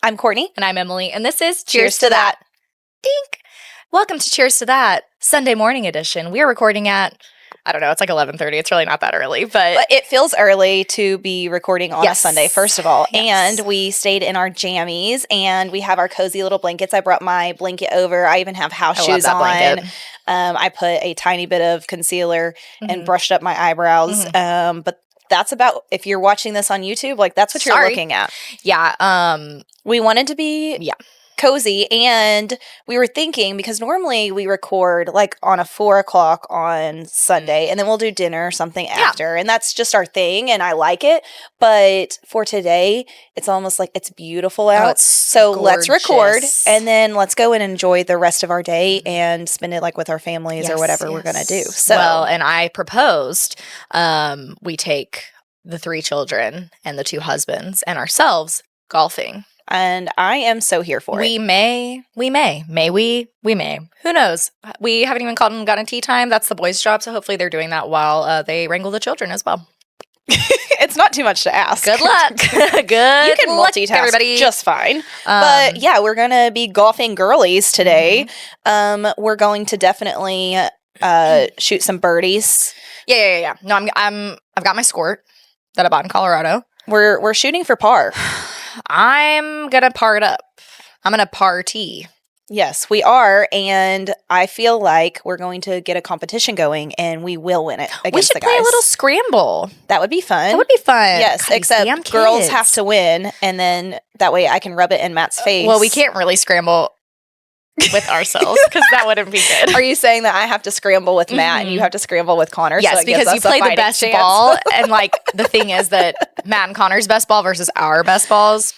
I'm Courtney. And I'm Emily. And this is Cheers to That. Dink. Welcome to Cheers to That, Sunday morning edition. We are recording at, I don't know, it's like 11:30. It's really not that early, But it feels early to be recording on a Sunday, first of all. Yes. And we stayed in our jammies, and we have our cozy little blankets. I brought my blanket over. I even have house I love shoes that on. blanket. I put a tiny bit of concealer and brushed up my eyebrows. But that's about, if you're watching this on YouTube, like that's what you're looking at. Yeah. We wanted to be cozy, and we were thinking, because normally we record like on a 4 o'clock on Sunday, and then we'll do dinner or something after, and that's just our thing, and I like it. But for today, it's almost like it's beautiful out, it's so let's record, gorgeous. and then let's go and enjoy the rest of our day and spend it like with our families or whatever we're gonna do. So, well, and I proposed we take the 3 children and the 2 husbands and ourselves golfing. And I am so here for it. We may. We may. Who knows? We haven't even called and gotten tea time. That's the boys' job, so hopefully they're doing that while they wrangle the children as well. It's not too much to ask. Good luck. Good You can luck, multitask everybody. just fine. But yeah, we're going to be golfing girlies today. We're going to definitely shoot some birdies. Yeah. No, I've got my squirt that I bought in Colorado. We're shooting for par. I'm gonna par it up. I'm gonna party. Yes, we are, and I feel like we're going to get a competition going, and we will win it against We should the guys. play a little scramble. That would be fun. That would be fun. Yes, God, these damn except girls kids. have to win, and then that way I can rub it in Matt's face. Well, we can't really scramble with ourselves because that wouldn't be good. Are you saying that I have to scramble with Matt and you have to scramble with Connor? Yes, so it gives because you us a play the fighting best chance? ball, and like the thing is that Matt and Connor's best ball versus our best balls.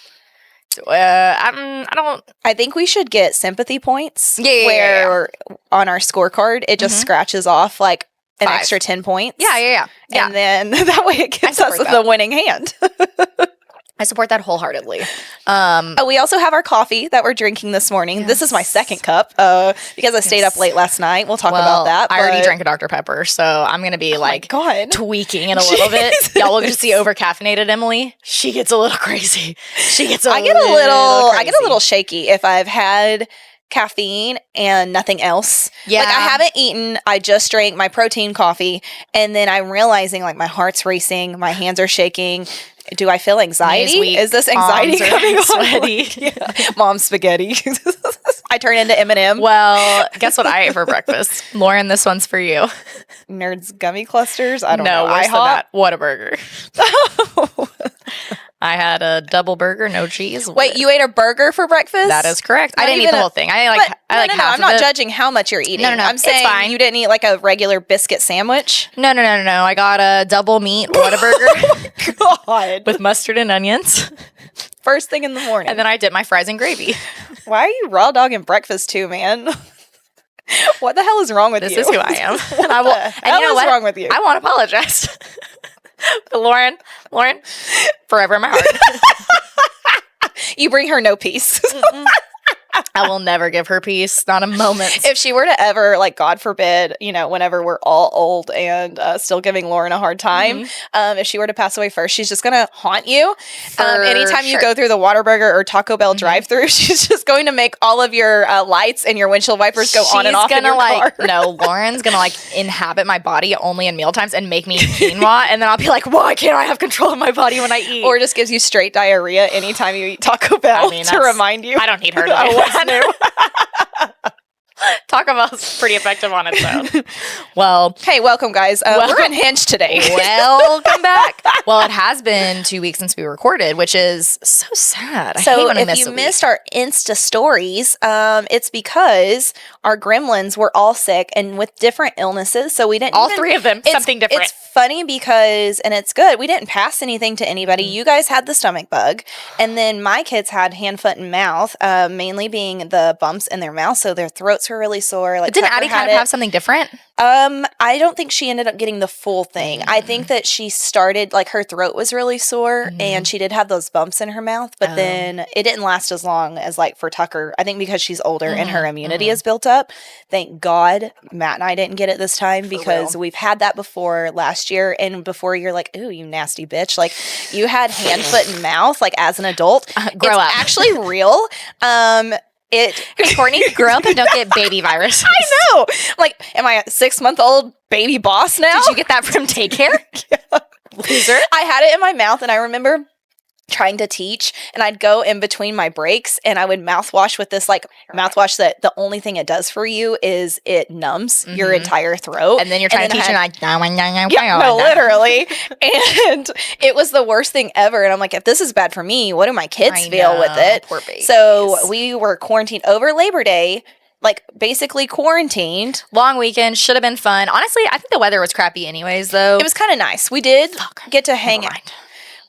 I think we should get sympathy points. Yeah. On our scorecard, it just scratches off like an 5. extra 10 points. Yeah. And then that way it gives us the winning hand. I support that wholeheartedly. We also have our coffee that we're drinking this morning. Yes. This is my second cup because I stayed up late last night. We'll talk about that. I already drank a Dr. Pepper, so I'm going to be tweaking it a little bit. Y'all will just see over-caffeinated Emily. She gets a little crazy. I get a little shaky if I've had caffeine and nothing else. Yeah. Like I haven't eaten. I just drank my protein coffee, and then I'm realizing like my heart's racing, my hands are shaking. Do I feel anxiety? Is this anxiety coming on? Sweaty. Yeah. Mom spaghetti. I turn into Eminem. Well, guess what I ate for breakfast? Lauren, this one's for you. Nerds gummy clusters? I don't know. No, worse than IHOP? that. Whataburger. I had a double burger, no cheese. Wait, you ate a burger for breakfast? That is correct. I Not didn't eat even the a- whole thing. I like half I'm not of it. judging how much you're eating. No, I'm it's saying fine. you didn't eat like a regular biscuit sandwich. No. I got a double meat Whataburger God. with mustard and onions. First thing in the morning. And then I dipped my fries in gravy. Why are you raw dogging breakfast too, man? What the hell is wrong with you? This is who I am. And I will. And you know what? wrong with you? I want to apologize. But Lauren, forever in my heart. You bring her no peace. I will never give her peace. Not a moment. If she were to ever, like, God forbid, whenever we're all old and still giving Lauren a hard time, if she were to pass away first, she's just going to haunt you. Anytime you go through the Whataburger or Taco Bell drive-thru, she's just going to make all of your lights and your windshield wipers go on and off in your car. No, Lauren's going to inhabit my body only in mealtimes and make me eat quinoa. And then I'll be like, why can't I have control of my body when I eat? Or just gives you straight diarrhea anytime you eat Taco Bell to remind you. I don't need her to do that. Taco Bell's pretty effective on its own. Well, hey, welcome, guys. We're unhinged today. Welcome back. Well, it has been 2 weeks since we recorded, which is so sad. I hate when I miss if you missed our Insta stories, it's because our gremlins were all sick and with different illnesses, so we didn't. All 3 of them, something different. It's funny because, and it's good, we didn't pass anything to anybody. You guys had the stomach bug, and then my kids had hand, foot, and mouth, mainly being the bumps in their mouth, so their throats were really sore. Like, Didn't Tucker Addie had kind of have something different? I don't think she ended up getting the full thing. I think that she started, like, her throat was really sore and she did have those bumps in her mouth, but then it didn't last as long as, like, for Tucker. I think because she's older and her immunity is built up. Thank God Matt and I didn't get it this time because we've had that before last year, and before you're like, ooh, you nasty bitch. Like, you had hand, foot, and mouth, like, as an adult. Grow up. Actually real. Courtney, grow up and don't get baby virus. I know. Like, am I a 6-month-old baby boss now? Did you get that from daycare? Yeah. Loser. I had it in my mouth, and I remember trying to teach, and I'd go in between my breaks, and I would mouthwash with this, like, mouthwash that the only thing it does for you is it numbs your entire throat. And then you're trying to teach, and like, no, literally. And it was the worst thing ever. And I'm like, if this is bad for me, what do my kids feel with it? Poor babies. So we were quarantined over Labor Day, like, basically quarantined. Long weekend, should have been fun. Honestly, I think the weather was crappy anyways, though. It was kind of nice. We did get to hang out.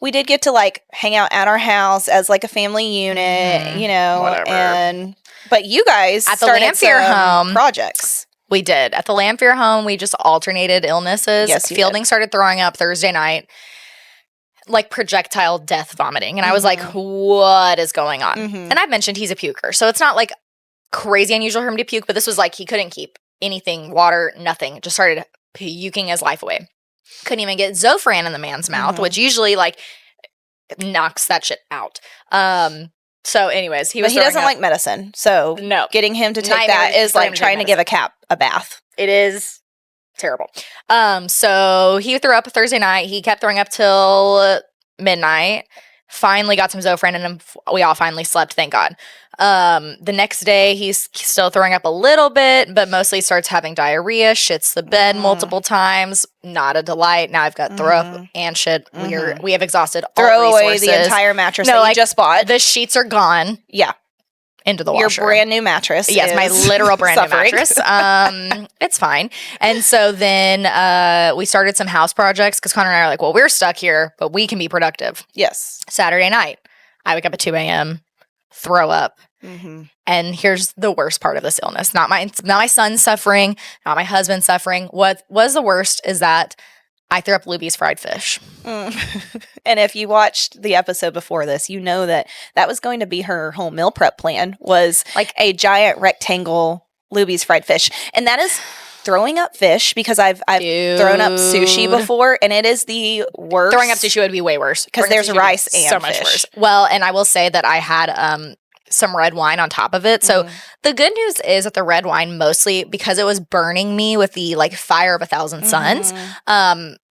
We did get to, like, hang out at our house as, like, a family unit, you know. Whatever. But you guys at the started Lamphere home projects. We did. At the Lamphere home, we just alternated illnesses. Yes, Fielding started throwing up Thursday night, like projectile death vomiting. And I was like, what is going on? And I've mentioned he's a puker. So it's not, like, crazy unusual for him to puke, but this was like he couldn't keep anything, water, nothing. Just started puking his life away. Couldn't even get Zofran in the man's mouth, which usually, like, knocks that shit out. So anyways, he doesn't like medicine. So getting him to take that is like trying to give a cat a bath. It is terrible. So he threw up Thursday night. He kept throwing up till midnight. Finally got some Zofran in him. We all finally slept, thank God. The next day, he's still throwing up a little bit, but mostly starts having diarrhea, shits the bed multiple times. Not a delight. Now I've got throw up and shit. We have exhausted all resources. Throw away the entire mattress that you just bought. The sheets are gone. Yeah. Into the washer. Your brand new mattress. Yes, my literal brand new mattress. It's fine. And so then we started some house projects because Connor and I are like, well, we're stuck here, but we can be productive. Yes. Saturday night, I wake up at 2 a.m., throw up. And here's the worst part of this illness. Not my son suffering, not my husband suffering. What was the worst is that I threw up Luby's fried fish. And if you watched the episode before this, you know that was going to be her whole meal prep plan, was like a giant rectangle Luby's fried fish. And that is throwing up fish, because I've thrown up sushi before, and it is the worst. Throwing up sushi would be way worse because there's rice and so much worse. Well, and I will say that I had some red wine on top of it. So the good news is that the red wine, mostly because it was burning me with the, like, fire of 1,000 suns,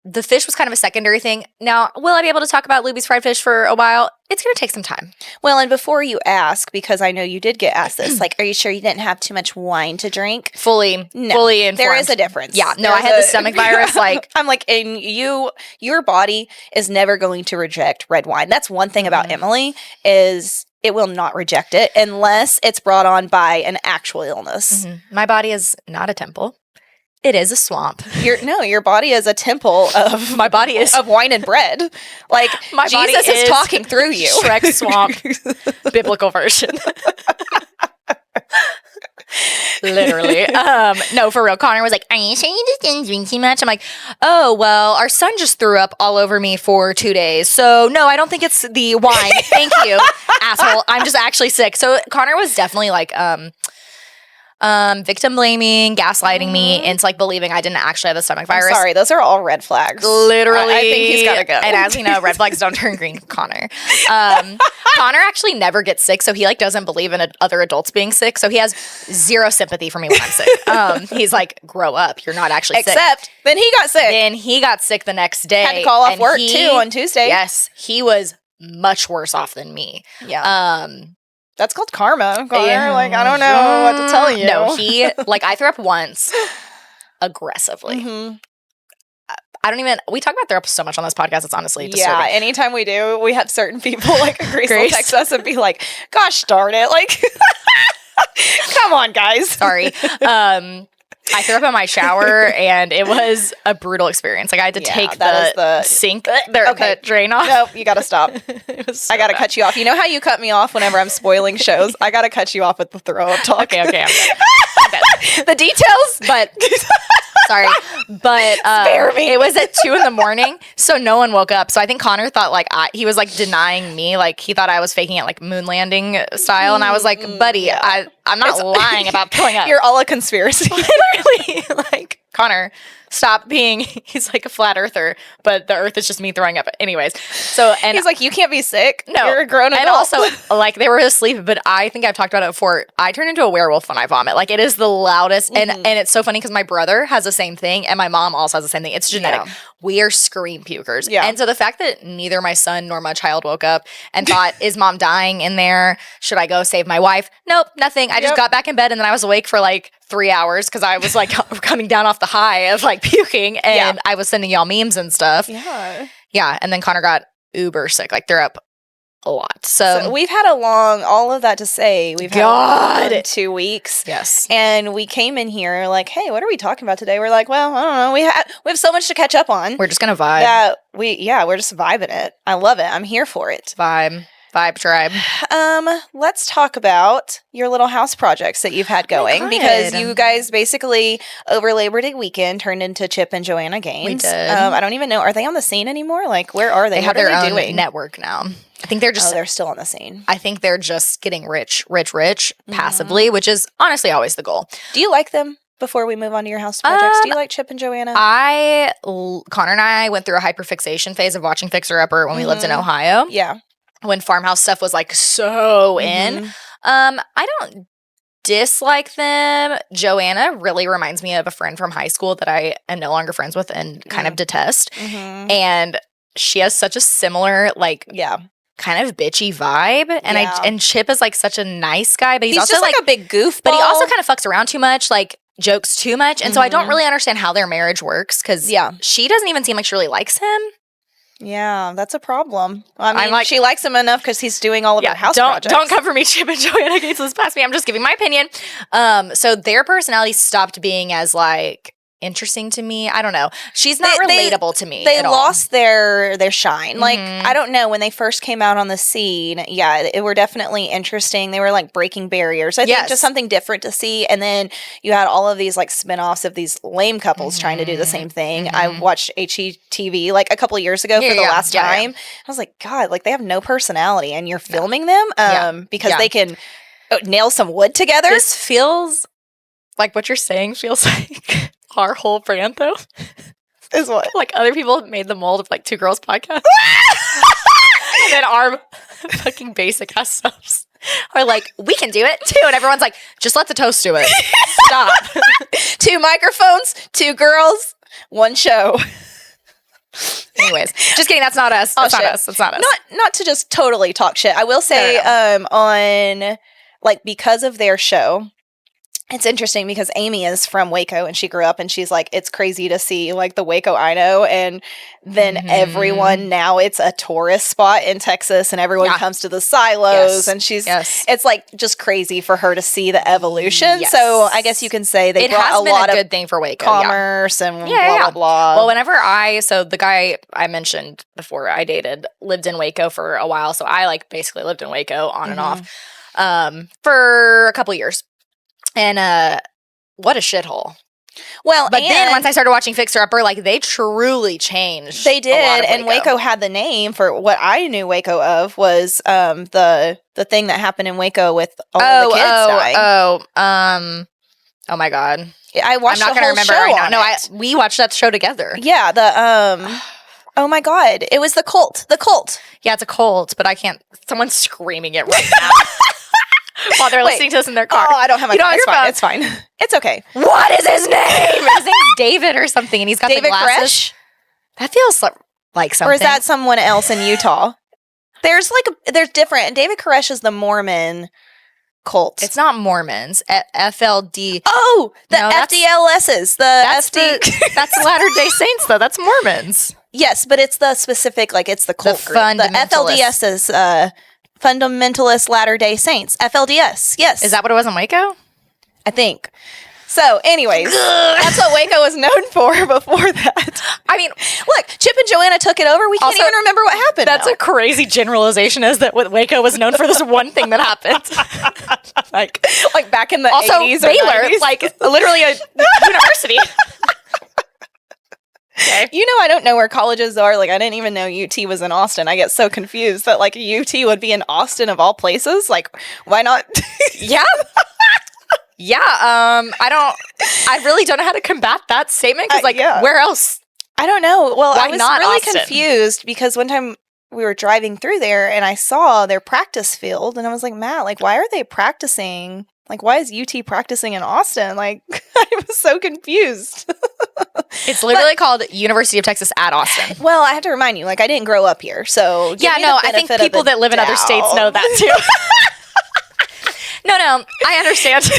the fish was kind of a secondary thing. Now, will I be able to talk about Luby's fried fish for a while? It's going to take some time. Well, and before you ask, because I know you did get asked this, like, are you sure you didn't have too much wine to drink? Fully informed. There is a difference. Yeah, no, I had the stomach virus, like. I'm like, and your body is never going to reject red wine. That's one thing about Emily, is it will not reject it unless it's brought on by an actual illness. My body is not a temple. It is a swamp. Your body is a temple of my body is of wine and bread. Like, my Jesus is talking through you. Shrek swamp, biblical version. Literally. No, for real. Connor was like, are you sure you just didn't drink too much? I'm like, oh, well, our son just threw up all over me for 2 days. So, no, I don't think it's the wine. Thank you, asshole. I'm just actually sick. So, Connor was definitely like, victim blaming, gaslighting me into, like, believing I didn't actually have the stomach virus. I'm sorry, those are all red flags. Literally. I think he's gotta go. And as we know, red flags don't turn green. Connor. Connor actually never gets sick, so he, like, doesn't believe in other adults being sick. So he has zero sympathy for me when I'm sick. He's like, grow up. You're not actually sick. Except then he got sick. Then he got sick the next day. Had to call off work too on Tuesday. Yes, he was much worse off than me. Yeah. That's called karma, Connor. Yeah. Like, I don't know what to tell you. No, I threw up once aggressively. I don't even, we talk about throw up so much on this podcast, it's honestly disturbing. Yeah, anytime we do, we have certain people, like Grace will text us and be like, gosh darn it, like, come on, guys. Sorry. I threw up in my shower, and it was a brutal experience. Like, I had to take the sink, the drain off. Nope, you gotta stop. I gotta cut you off. You know how you cut me off whenever I'm spoiling shows? I gotta cut you off with the throw up talk. Okay, I'm good. The details, but Sorry, but Spare me. it was at 2 a.m, so no one woke up. So I think Connor thought like he was like denying me, like he thought I was faking it, like moon landing style, and I was like, buddy, I'm not lying about throwing up. You're all a conspiracy. Literally, like Connor, stop being. He's like a flat earther, but the Earth is just me throwing up. Anyways, so and he's like, you can't be sick. no, You're a grown adult. and also like they were asleep, but I think I've talked about it before. I turn into a werewolf when I vomit. Like it is the loudest, and it's so funny because my brother has the same thing, and my mom also has the same thing. It's genetic. Yeah. We are scream pukers, Yeah. and so the fact that neither my son nor my child woke up and thought, "Is mom dying in there? Should I go save my wife?" Nope, nothing. I just got back in bed, and then I was awake for like 3 hours because I was like coming down off the high of like puking, and I was sending y'all memes and stuff. Yeah, and then Connor got uber sick, like threw up a lot. So we've had all of that to say. We've had a long 2 weeks. Yes. And we came in here like, hey, what are we talking about today? We're like, well, I don't know. We have so much to catch up on. We're just gonna vibe. That we're just vibing it. I love it. I'm here for it. Vibe tribe. Let's talk about your little house projects that you've had going because you guys basically over Labor Day weekend turned into Chip and Joanna Gaines. We did. I don't even know. Are they on the scene anymore? Like, where are they? They have what their are they own doing? network now. I think they're just. They're still on the scene. I think they're just getting rich passively, which is honestly always the goal. Do you like them? Before we move on to your house projects, do you like Chip and Joanna? Connor and I went through a hyperfixation phase of watching Fixer Upper when we lived in Ohio. Yeah. When Farmhouse stuff was like so in. I don't dislike them. Joanna really reminds me of a friend from high school that I am no longer friends with and kind of detest. And she has such a similar kind of bitchy vibe, and Chip is like such a nice guy, but he's also just like a big goofball. But he also kind of fucks around too much, like jokes too much, and so I don't really understand how their marriage works because she doesn't even seem like she really likes him. Yeah, that's a problem. I mean, like, she likes him enough because he's doing all of her house projects. Don't come for me, Chip and Joanna Gaines. Let's pass me. I'm just giving my opinion. So their personality stopped being as like interesting to me. I don't know. She's not relatable to me. They lost their shine. Like, I don't know, when they first came out on the scene, it were definitely interesting. They were like breaking barriers. I think just something different to see. And then you had all of these like spinoffs of these lame couples trying to do the same thing. I watched HGTV like a couple of years ago for the last time. I was like, God, like they have no personality and you're filming them because they can nail some wood together. This feels like what you're saying feels like our whole brand, though, is what? Like other people have made the mold of like Two Girls Podcast. And then our fucking basic ass selves are like, we can do it too. And everyone's like, just let the toast do it. Stop. 2 microphones, 2 girls, 1 show. Anyways, just kidding. That's not us. That's not us. That's not us. Not to just totally talk shit. I will say, on like because of their show. It's interesting because Amy is from Waco and she grew up and she's like, it's crazy to see like the Waco I know. And then everyone now it's a tourist spot in Texas and everyone comes to the silos and it's like just crazy for her to see the evolution. Yes. So I guess you can say they brought a lot of good thing for Waco commerce and blah, blah. Well, whenever so the guy I mentioned before I dated lived in Waco for a while. So I like basically lived in Waco on and off for a couple years. And what a shithole. Well, but then once I started watching Fixer Upper, like they truly changed. They did, and Waco had the name for what I knew Waco of was the thing that happened in Waco with all of the kids dying. Oh my God. I watched. I'm not going to remember right now. No, we watched that show together. Yeah, oh my God, it was the cult. The cult. Yeah, it's a cult, but I can't. Someone's screaming it right now. While they're listening to us in their car. Oh, I don't have my phone. It's fine. It's okay. What is his name? His name's David or something, and he's got David the glasses. Koresh? That feels like something. Or is that someone else in Utah? There's different. And David Koresh is the Mormon cult. It's not Mormons. FLD. Oh, the FDLSs. That's the Latter-day Saints, though. That's Mormons. Yes, but it's the specific, like it's the cult group. The FLDS is Fundamentalist Latter-day Saints. FLDS, yes. Is that what it was in Waco? I think. So, anyways, that's what Waco was known for before that. I mean, look, Chip and Joanna took it over. We can't even remember what happened. That's a crazy generalization, is that Waco was known for this one thing that happened. like back in the 80s or Baylor, 90s. like literally a university. Okay. You know, I don't know where colleges are. Like, I didn't even know UT was in Austin. I get so confused that, like, UT would be in Austin of all places. Like, why not? Yeah. Yeah. I really don't know how to combat that statement because, like, where else? I don't know. Well, Why I was not really Austin? confused because one time we were driving through there and I saw their practice field and I was like, Matt, like, why are they practicing? Like, why is UT practicing in Austin? Like, I was so confused. It's literally called University of Texas at Austin. Well, I have to remind you, like, I didn't grow up here. So, yeah, no, I think people that live in other states know that too. No, I understand.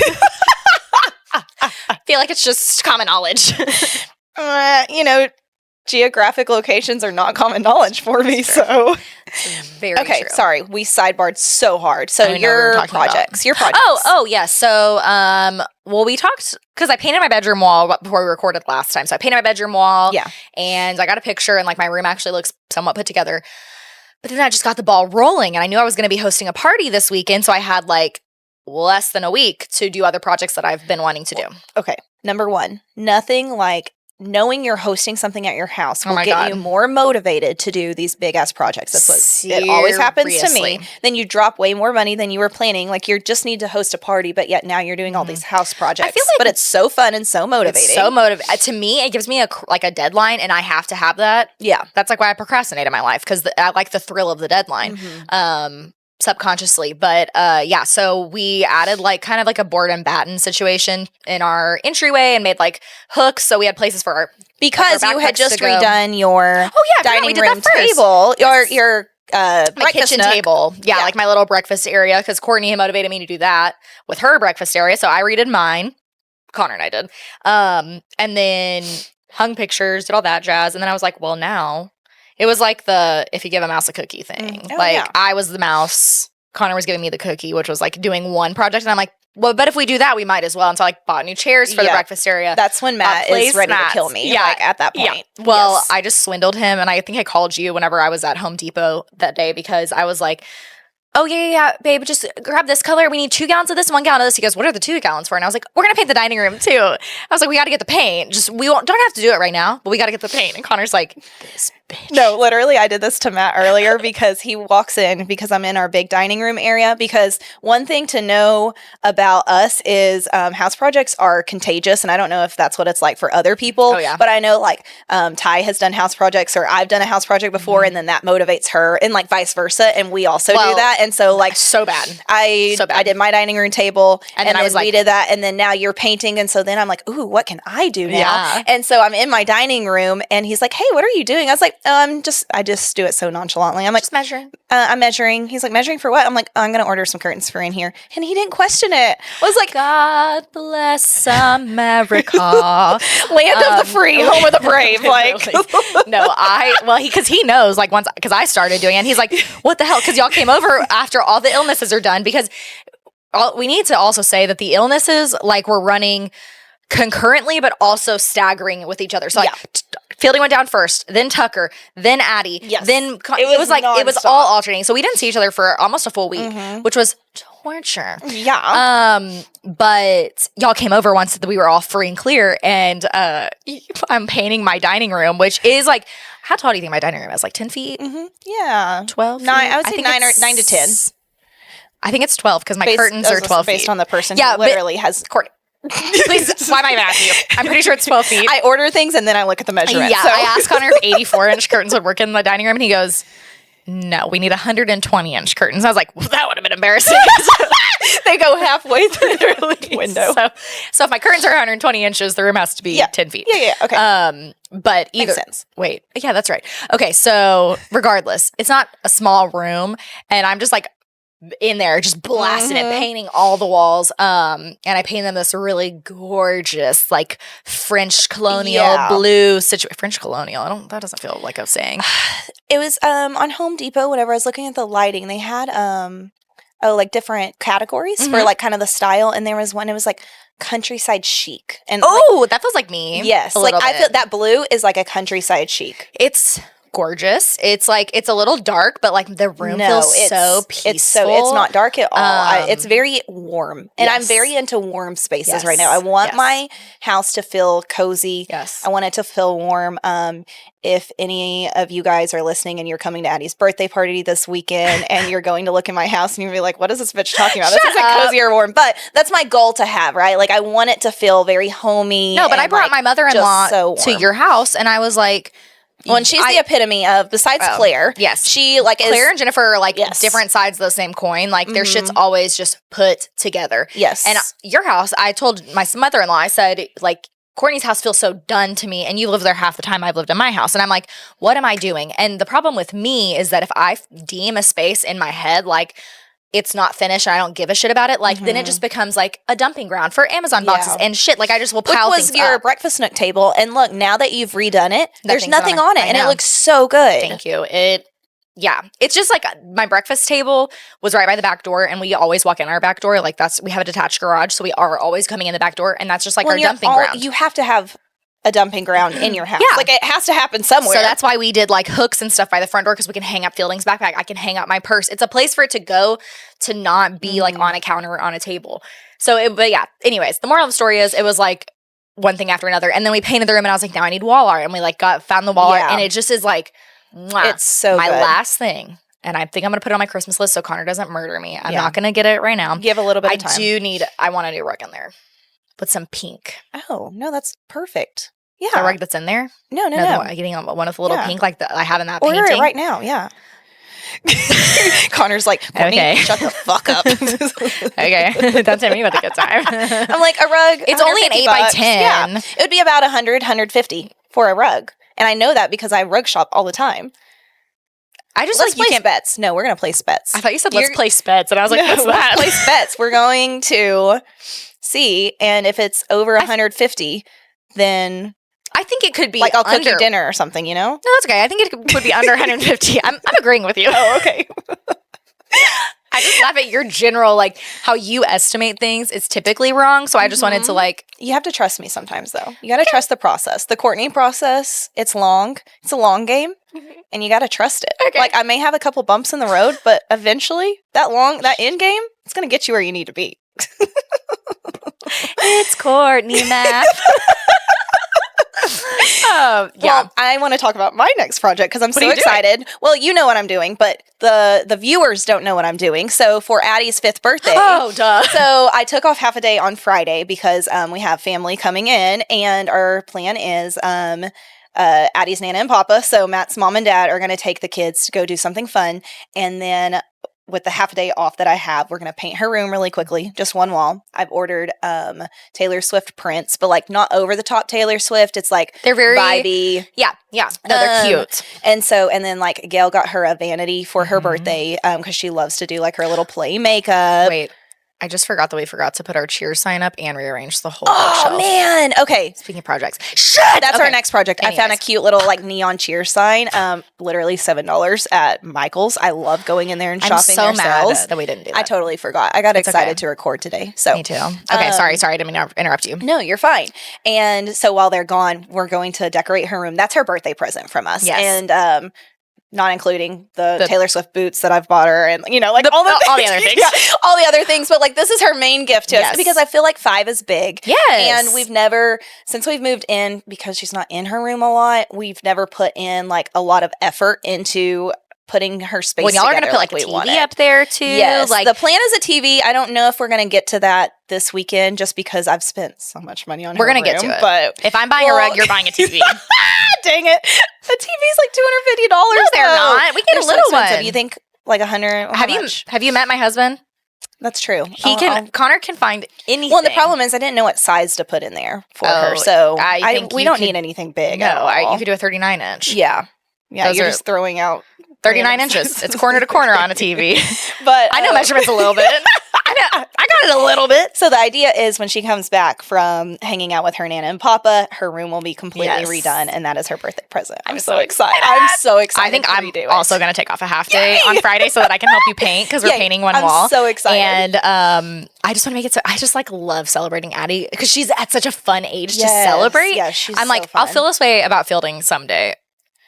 I feel like it's just common knowledge. You know, geographic locations are not common knowledge for me, so. Very okay, true. sorry, we sidebarred so hard. So your projects. Oh, yeah. So, well, we talked because I painted my bedroom wall before we recorded last time. So I painted my bedroom wall. Yeah. And I got a picture, and like my room actually looks somewhat put together. But then I just got the ball rolling, and I knew I was going to be hosting a party this weekend, so I had like less than a week to do other projects that I've been wanting to do. Okay, number one, nothing like knowing you're hosting something at your house will get you more motivated to do these big ass projects. That's what it always happens to me. Then you drop way more money than you were planning. Like you just need to host a party, but yet now you're doing all these house projects. I feel like, but it's so fun and so motivating. It's so motivating. To me, it gives me a deadline, and I have to have that. Yeah, that's like why I procrastinate in my life because I like the thrill of the deadline. Subconsciously, but yeah, so we added like kind of like a board and batten situation in our entryway and made like hooks, so we had places for our because you had just redone your dining room table, your my kitchen table, yeah, like my little breakfast area, because Courtney had motivated me to do that with her breakfast area, so I redid mine. Connor and I did, and then hung pictures, did all that jazz, and then I was like, well, now. It was like the if you give a mouse a cookie thing. I was the mouse. Connor was giving me the cookie, which was like doing one project. And I'm like, well, but if we do that, we might as well. And so I like, bought new chairs for the breakfast area. That's when Matt is ready to kill me. Yeah, like, at that point. Yeah. Well, I just swindled him. And I think I called you whenever I was at Home Depot that day because I was like, oh, yeah, babe, just grab this color. We need 2 gallons of this, 1 gallon of this. He goes, what are the 2 gallons for? And I was like, we're going to paint the dining room too. I was like, we got to get the paint. Don't have to do it right now, but we got to get the paint. And Connor's like, this bitch. No, literally, I did this to Matt earlier because he walks in because I'm in our big dining room area. Because one thing to know about us is house projects are contagious. And I don't know if that's what it's like for other people. Oh, yeah. But I know like Ty has done house projects or I've done a house project before and then that motivates her and like vice versa. And we also do that. And so like so bad. I did my dining room table and then I was we like, did that. And then now you're painting. And so then I'm like, ooh, what can I do now? Yeah. And so I'm in my dining room and he's like, hey, what are you doing? I was like, I just do it so nonchalantly. I'm like, just measuring. I'm measuring. He's like, measuring for what? I'm like, I'm going to order some curtains for in here. And he didn't question it. I was like, God bless America. Land of the free, home of the brave. Like, no, because he knows, like, once, because I started doing it, and he's like, what the hell? Because y'all came over after all the illnesses are done, because we need to also say that the illnesses, like, we're running concurrently, but also staggering with each other. So, like, Fielding went down first, then Tucker, then Addie, then it was like nonstop. It was all alternating. So we didn't see each other for almost a full week, which was torture. Yeah. But y'all came over once that we were all free and clear, and I'm painting my dining room, which is like, how tall do you think my dining room is? Like 10 feet? Yeah. 12 feet? 9, I would say 9 to 10. I think it's 12 because my curtains are 12 feet. Based on the person who literally has... Please, why am I mad at you? I'm pretty sure it's 12 feet. I order things and then I look at the measurement. Yeah, so. I asked Connor if 84-inch curtains would work in the dining room, and he goes, no, we need 120-inch curtains. I was like, well, that would have been embarrassing. They go halfway through the window. So if my curtains are 120 inches, the room has to be 10 feet. Yeah, okay. But either... Makes sense. Wait. Yeah, that's right. Okay, so regardless, it's not a small room, and I'm just like, in there just blasting it, painting all the walls, and I painted them this really gorgeous like French colonial blue French colonial, that doesn't feel like a saying. It was on Home Depot, whenever I was looking at the lighting, they had like different categories for like kind of the style, and there was one, it was like countryside chic, and that feels like me. Yes, like I feel that blue is like a countryside chic. It's gorgeous. It's like it's a little dark, but like the room feels so peaceful. It's not dark at all. It's very warm, and I'm very into warm spaces right now. I want my house to feel cozy. Yes, I want it to feel warm. If any of you guys are listening and you're coming to Addie's birthday party this weekend and you're going to look in my house and you'll be like, what is this bitch talking about? This is like cozy or warm. But that's my goal to have, right? Like I want it to feel very homey. No, but I brought my mother-in-law to your house and I was like, well, and she's the epitome of, besides Claire. Yes. She like Claire and Jennifer are like different sides of the same coin. Like their shit's always just put together. Yes. And your house, I told my mother-in-law, I said, like, Courtney's house feels so done to me, and you live there half the time I've lived in my house. And I'm like, what am I doing? And the problem with me is that if I deem a space in my head like it's not finished and I don't give a shit about it, like then it just becomes like a dumping ground for Amazon boxes and shit. Like I just will pile things up. Which was your breakfast nook table, and look, now that you've redone it, there's nothing on it, and it looks so good. Thank you. Yeah, it's just like my breakfast table was right by the back door, and we always walk in our back door. Like we have a detached garage, so we are always coming in the back door, and that's just like our dumping ground. You have to have a dumping ground in your house. Yeah. Like it has to happen somewhere. So that's why we did like hooks and stuff by the front door, because we can hang up Fielding's backpack. I can hang up my purse. It's a place for it to go, to not be like on a counter or on a table. So, but yeah, anyways, the moral of the story is it was like one thing after another. And then we painted the room and I was like, now I need wall art. And we like found the wall art, and it just is like, mwah. It's so my good. last thing. And I think I'm going to put it on my Christmas list so Connor doesn't murder me. I'm not going to get it right now. Give a little bit of time. I want a new rug in there with some pink. Oh, no, that's perfect. Yeah. The rug that's in there? No. Getting one with a little pink like I have in that painting. Order it right now, yeah. Connor's like, okay, shut the fuck up. Okay, don't tell me about the good time. I'm like, a rug. It's only an 8 by 10. Yeah, it would be about 150 for a rug, and I know that because I rug shop all the time. Let's play bets. No, we're gonna place bets. I thought you said let's play bets, and I was like, what's that? Let's place bets. We're going to see, and if it's over 150, then I think it could be like I'll cook you dinner or something, you know? No, that's okay. I think it would be under 150. I'm agreeing with you. Oh, okay. I just laugh at your general, like, how you estimate things is typically wrong. So I just wanted to, like... You have to trust me sometimes, though. You got to trust the process. The Courtney process, it's long. It's a long game, and you got to trust it. Okay. Like, I may have a couple bumps in the road, but eventually, that end game, it's going to get you where you need to be. It's Courtney math. Well, I want to talk about my next project because I'm so excited. Well, you know what I'm doing, but the viewers don't know what I'm doing. So for Addie's 5th birthday, so I took off half a day on Friday because we have family coming in, and our plan is Addie's Nana and Papa. So Matt's mom and dad are going to take the kids to go do something fun, and then with the half a day off that I have, we're going to paint her room really quickly, just one wall. I've ordered Taylor Swift prints, but like not over the top Taylor Swift. It's like they're very vibey. Yeah. No, they're cute. And then like Gail got her a vanity for her birthday because she loves to do like her little play makeup. Wait, I just forgot that we forgot to put our cheers sign up and rearrange the whole bookshelf. Oh, man. Okay. Speaking of projects. Shit! That's our next project. Anyways. I found a cute little like neon cheers sign. Literally $7 at Michael's. I love going in there and shopping ourselves. I'm so mad that we didn't do that. I totally forgot. I got excited to record today. So me too. Okay, sorry. I didn't mean to interrupt you. No, you're fine. And so while they're gone, we're going to decorate her room. That's her birthday present from us. Yes. And not including the Taylor Swift boots that I've bought her, and like all the other things. All the other things. But like this is her main gift to us because I feel like 5 is big. Yes. And we've never, since we've moved in, because she's not in her room a lot, we've never put in like a lot of effort into putting her space together. Well, y'all are going to put like a TV up there too. Yes. Like the plan is a TV. I don't know if we're going to get to that this weekend just because I've spent so much money on her room. We're going to get to it. But if I'm buying a rug, you're buying a TV. Dang it. The TV's like $250. No, they're not. We get a little one. You think like 100? Have you met my husband? That's true. Connor can find anything. Well, the problem is I didn't know what size to put in there for her. So we don't need anything big. No, you could do a 39-inch. Yeah. Yeah, you're just throwing out 39 inches. It's corner to corner on a TV. But I know measurements a little bit. I got it a little bit. So the idea is when she comes back from hanging out with her Nana and Papa, her room will be completely redone, and that is her birthday present. I'm so excited. I'm so excited. I think I'm also going to take off a half day on Friday so that I can help you paint because we're painting one wall. I'm so excited. And I just want to make it so I just like love celebrating Addie because she's at such a fun age to celebrate. Yeah, she's I'm like, fun. I'll feel this way about Fielding someday.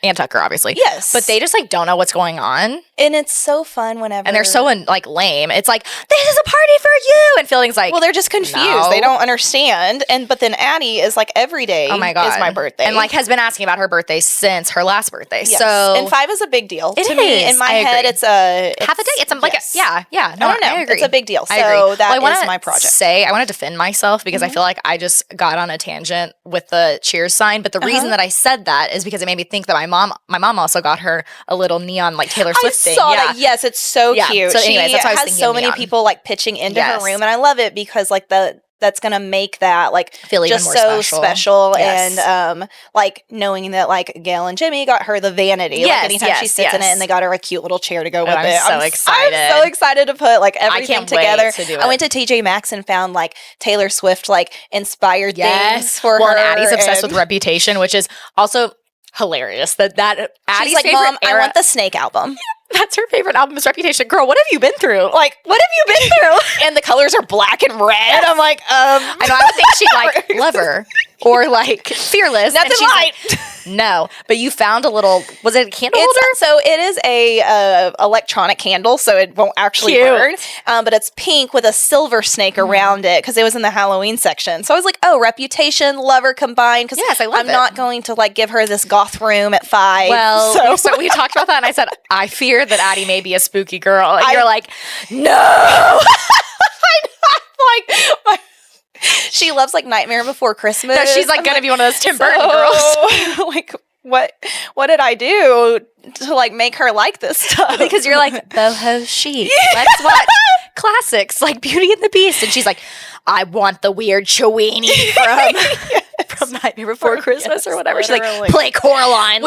and Tucker, obviously. Yes. But they just like don't know what's going on. And it's so fun whenever. And they're so like lame. It's like, this is a party for you. And Fielding's like, well, they're just confused. No. They don't understand. But then Addie is like, every day oh my God. is my birthday. And like has been asking about her birthday since her last birthday. Yes. So. And 5 is a big deal. It to is. me, in my head, agree. it's a. Half a day. It's like, yes. yeah. No, I don't know. I agree. It's a big deal. So I agree. that well, is my project. I want to defend myself because I feel like I just got on a tangent with the cheers sign. But the reason that I said that is because it made me think that my mom also got her a little neon like Taylor Swift thing. I saw that. Yes, it's so cute. So anyways, that's why I was has thinking so many neon. people like pitching into Yes. her room, and I love it because like that's gonna make that like feel even just more so special. Yes. And like knowing that like Gail and Jimmy got her the vanity. Yes, like anytime she sits in it, and they got her a cute little chair to go with I'm it. so excited. I'm so excited to put like everything can't together. wait to do I went it. to TJ Maxx and found like Taylor Swift like inspired things Yes. for well, her. and Addie's obsessed and with Reputation, which is also hilarious. That Addie's she's like, favorite Mom, era, I want the Snake album. that's her favorite album is Reputation. Girl, what have you been through? Like, what have you been through? And the colors are black and red. I'm like, I know. I would think she'd like Lover or like Fearless. Nothing and she's light. Like, no, but you found a little. Was it a candle holder? So it is a electronic candle, so it won't actually Cute. burn. But it's pink with a silver snake around it because it was in the Halloween section. So I was like, oh, Reputation, Lover combined. Because Yes, I love I'm it. not going to like give her this goth room at 5. Well, so we talked about that, and I said I fear that Addie may be a spooky girl, and you're like, no. I'm like. She loves like Nightmare Before Christmas. No, she's like I'm gonna be one of those Tim Burton girls. Like, what did I do to like make her like this stuff? Because you're like boho chic. Let's watch classics like Beauty and the Beast, and she's like, I want the weird Chewini from Nightmare Before Christmas or whatever. She's literally. like, play Coraline.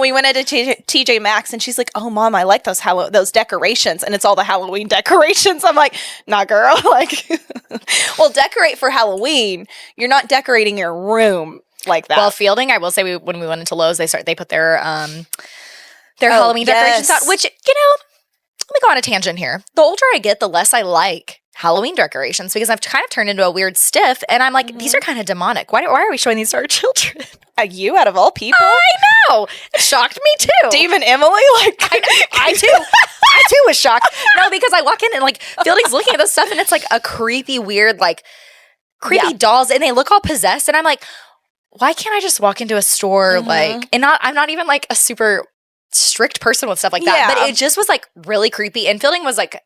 We went into TJ Maxx and she's like, oh mom, I like those decorations, and it's all the Halloween decorations. I'm like, nah girl, like well, decorate for Halloween. You're not decorating your room like that. Well, Fielding, I will say, when we went into Lowe's, they put their Halloween decorations out. Which, let me go on a tangent here. The older I get, the less I like Halloween decorations because I've kind of turned into a weird stiff, and I'm like, these are kind of demonic. Why are we showing these to our children? You out of all people, I know. It shocked me too. Demon Emily, like I too was shocked. No, because I walk in and like Fielding's looking at this stuff, and it's like a creepy, weird, like creepy dolls, and they look all possessed, and I'm like, why can't I just walk into a store like, and I'm not even like a super strict person with stuff like that, but it just was like really creepy, and Fielding was like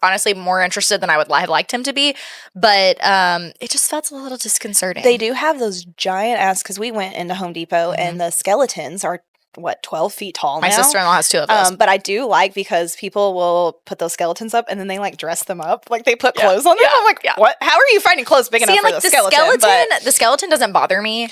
honestly more interested than I would have liked him to be, but it just felt a little disconcerting. They do have those giant ass, because we went into Home Depot and the skeletons are 12 feet tall now. My sister-in-law has 2 of those. But I do like, because people will put those skeletons up and then they like dress them up, like they put clothes on them. I'm like, what? How are you finding clothes big enough for like the skeleton? The skeleton doesn't bother me.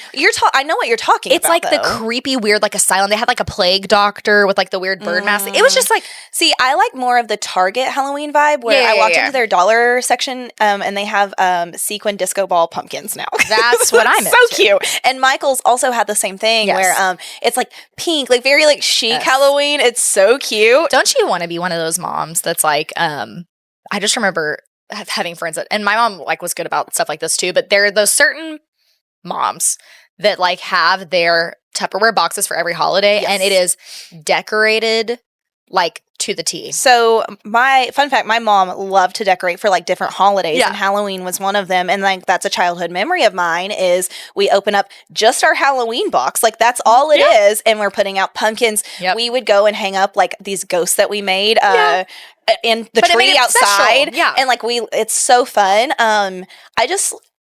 I know what you're talking It's about. like the though. creepy, weird, like asylum. They had like a plague doctor with like the weird bird mask. It was just like, see, I like more of the Target Halloween vibe, where I walked into their dollar section and they have sequin disco ball pumpkins now. That's what I'm so cute. And Michael's also had the same thing where it's like pink, like very like chic Halloween. It's so cute. Don't you want to be one of those moms that's like, I just remember having friends and my mom like was good about stuff like this too, but there are those certain moms that like have their Tupperware boxes for every holiday and it is decorated like to the T. So fun fact, my mom loved to decorate for like different holidays and Halloween was one of them. And like, that's a childhood memory of mine is we open up just our Halloween box. Like that's all it is. And we're putting out pumpkins. We would go and hang up like these ghosts that we made, in the tree outside. And like it's so fun.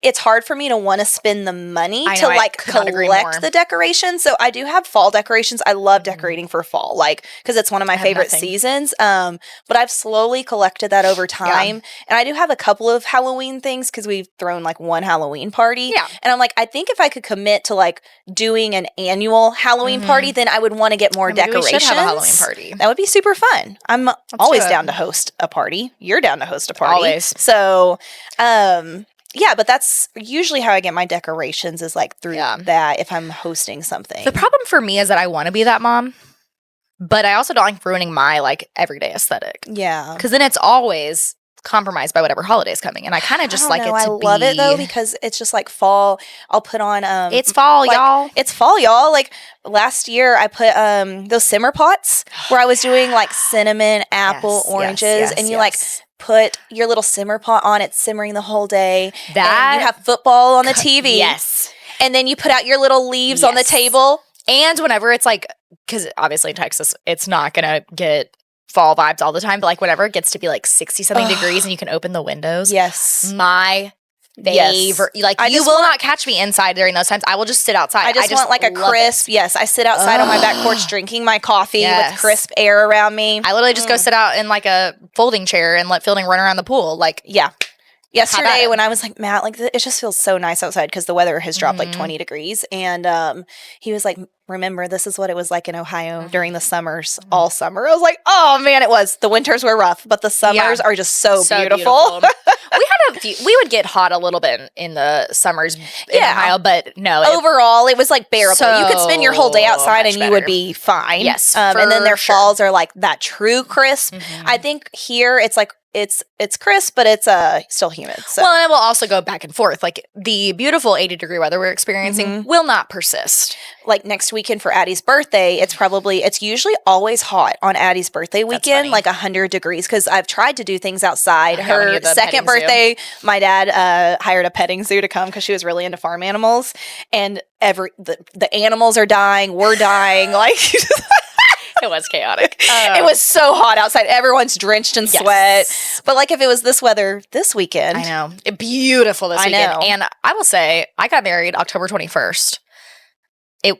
It's hard for me to want to spend the money to like collect the decorations. So I do have fall decorations. I love decorating for fall, like, because it's one of my favorite seasons. But I've slowly collected that over time. And I do have a couple of Halloween things because we've thrown like one Halloween party. And I'm like, I think if I could commit to like doing an annual Halloween party, then I would want to get more decorations. We should have a Halloween party. That would be super fun. I'm always down to host a party. You're down to host a party. Always. So, yeah, but that's usually how I get my decorations is like through that if I'm hosting something. The problem for me is that I want to be that mom, but I also don't like ruining my like everyday aesthetic. Yeah. Because then it's always compromised by whatever holiday is coming. And I kind of just like it to be. I love it though because it's just like fall. I'll put on it's fall, like, y'all. It's fall, y'all. Like last year I put those simmer pots where I was doing like cinnamon, apple, oranges, and you like put your little simmer pot on it, simmering the whole day. And you have football on the TV. Yes. And then you put out your little leaves on the table. And whenever it's like, because obviously in Texas, it's not going to get fall vibes all the time, but like whenever it gets to be like 60-something degrees and you can open the windows. Yes. My favorite. Like you will not catch me inside during those times. I will just sit outside. I just want like a crisp. Yes, I sit outside on my back porch drinking my coffee with crisp air around me. I literally just go sit out in like a folding chair and let Fielding run around the pool. Like, yeah. Yesterday when I was like, Matt, like it just feels so nice outside because the weather has dropped like 20 degrees. And he was like, remember, this is what it was like in Ohio during the summers, all summer. I was like, oh man, it was. The winters were rough, but the summers are just so beautiful. We would get hot a little bit in the summers in Ohio, but no. Overall, it was like bearable. You could spend your whole day outside and you would be fine. Yes. And then their falls are like that true crisp. I think here it's like, it's crisp, but it's still humid. So. Well, and it will also go back and forth. Like the beautiful 80-degree weather we're experiencing will not persist. Like next weekend for Addie's birthday, it's usually always hot on Addie's birthday weekend, like 100 degrees. Because I've tried to do things outside. Her second birthday, my dad hired a petting zoo to come because she was really into farm animals, and the animals are dying, we're dying, like. It was chaotic. It was so hot outside. Everyone's drenched in sweat. But like if it was this weather this weekend. I know. Beautiful this weekend. And I will say, I got married October 21st.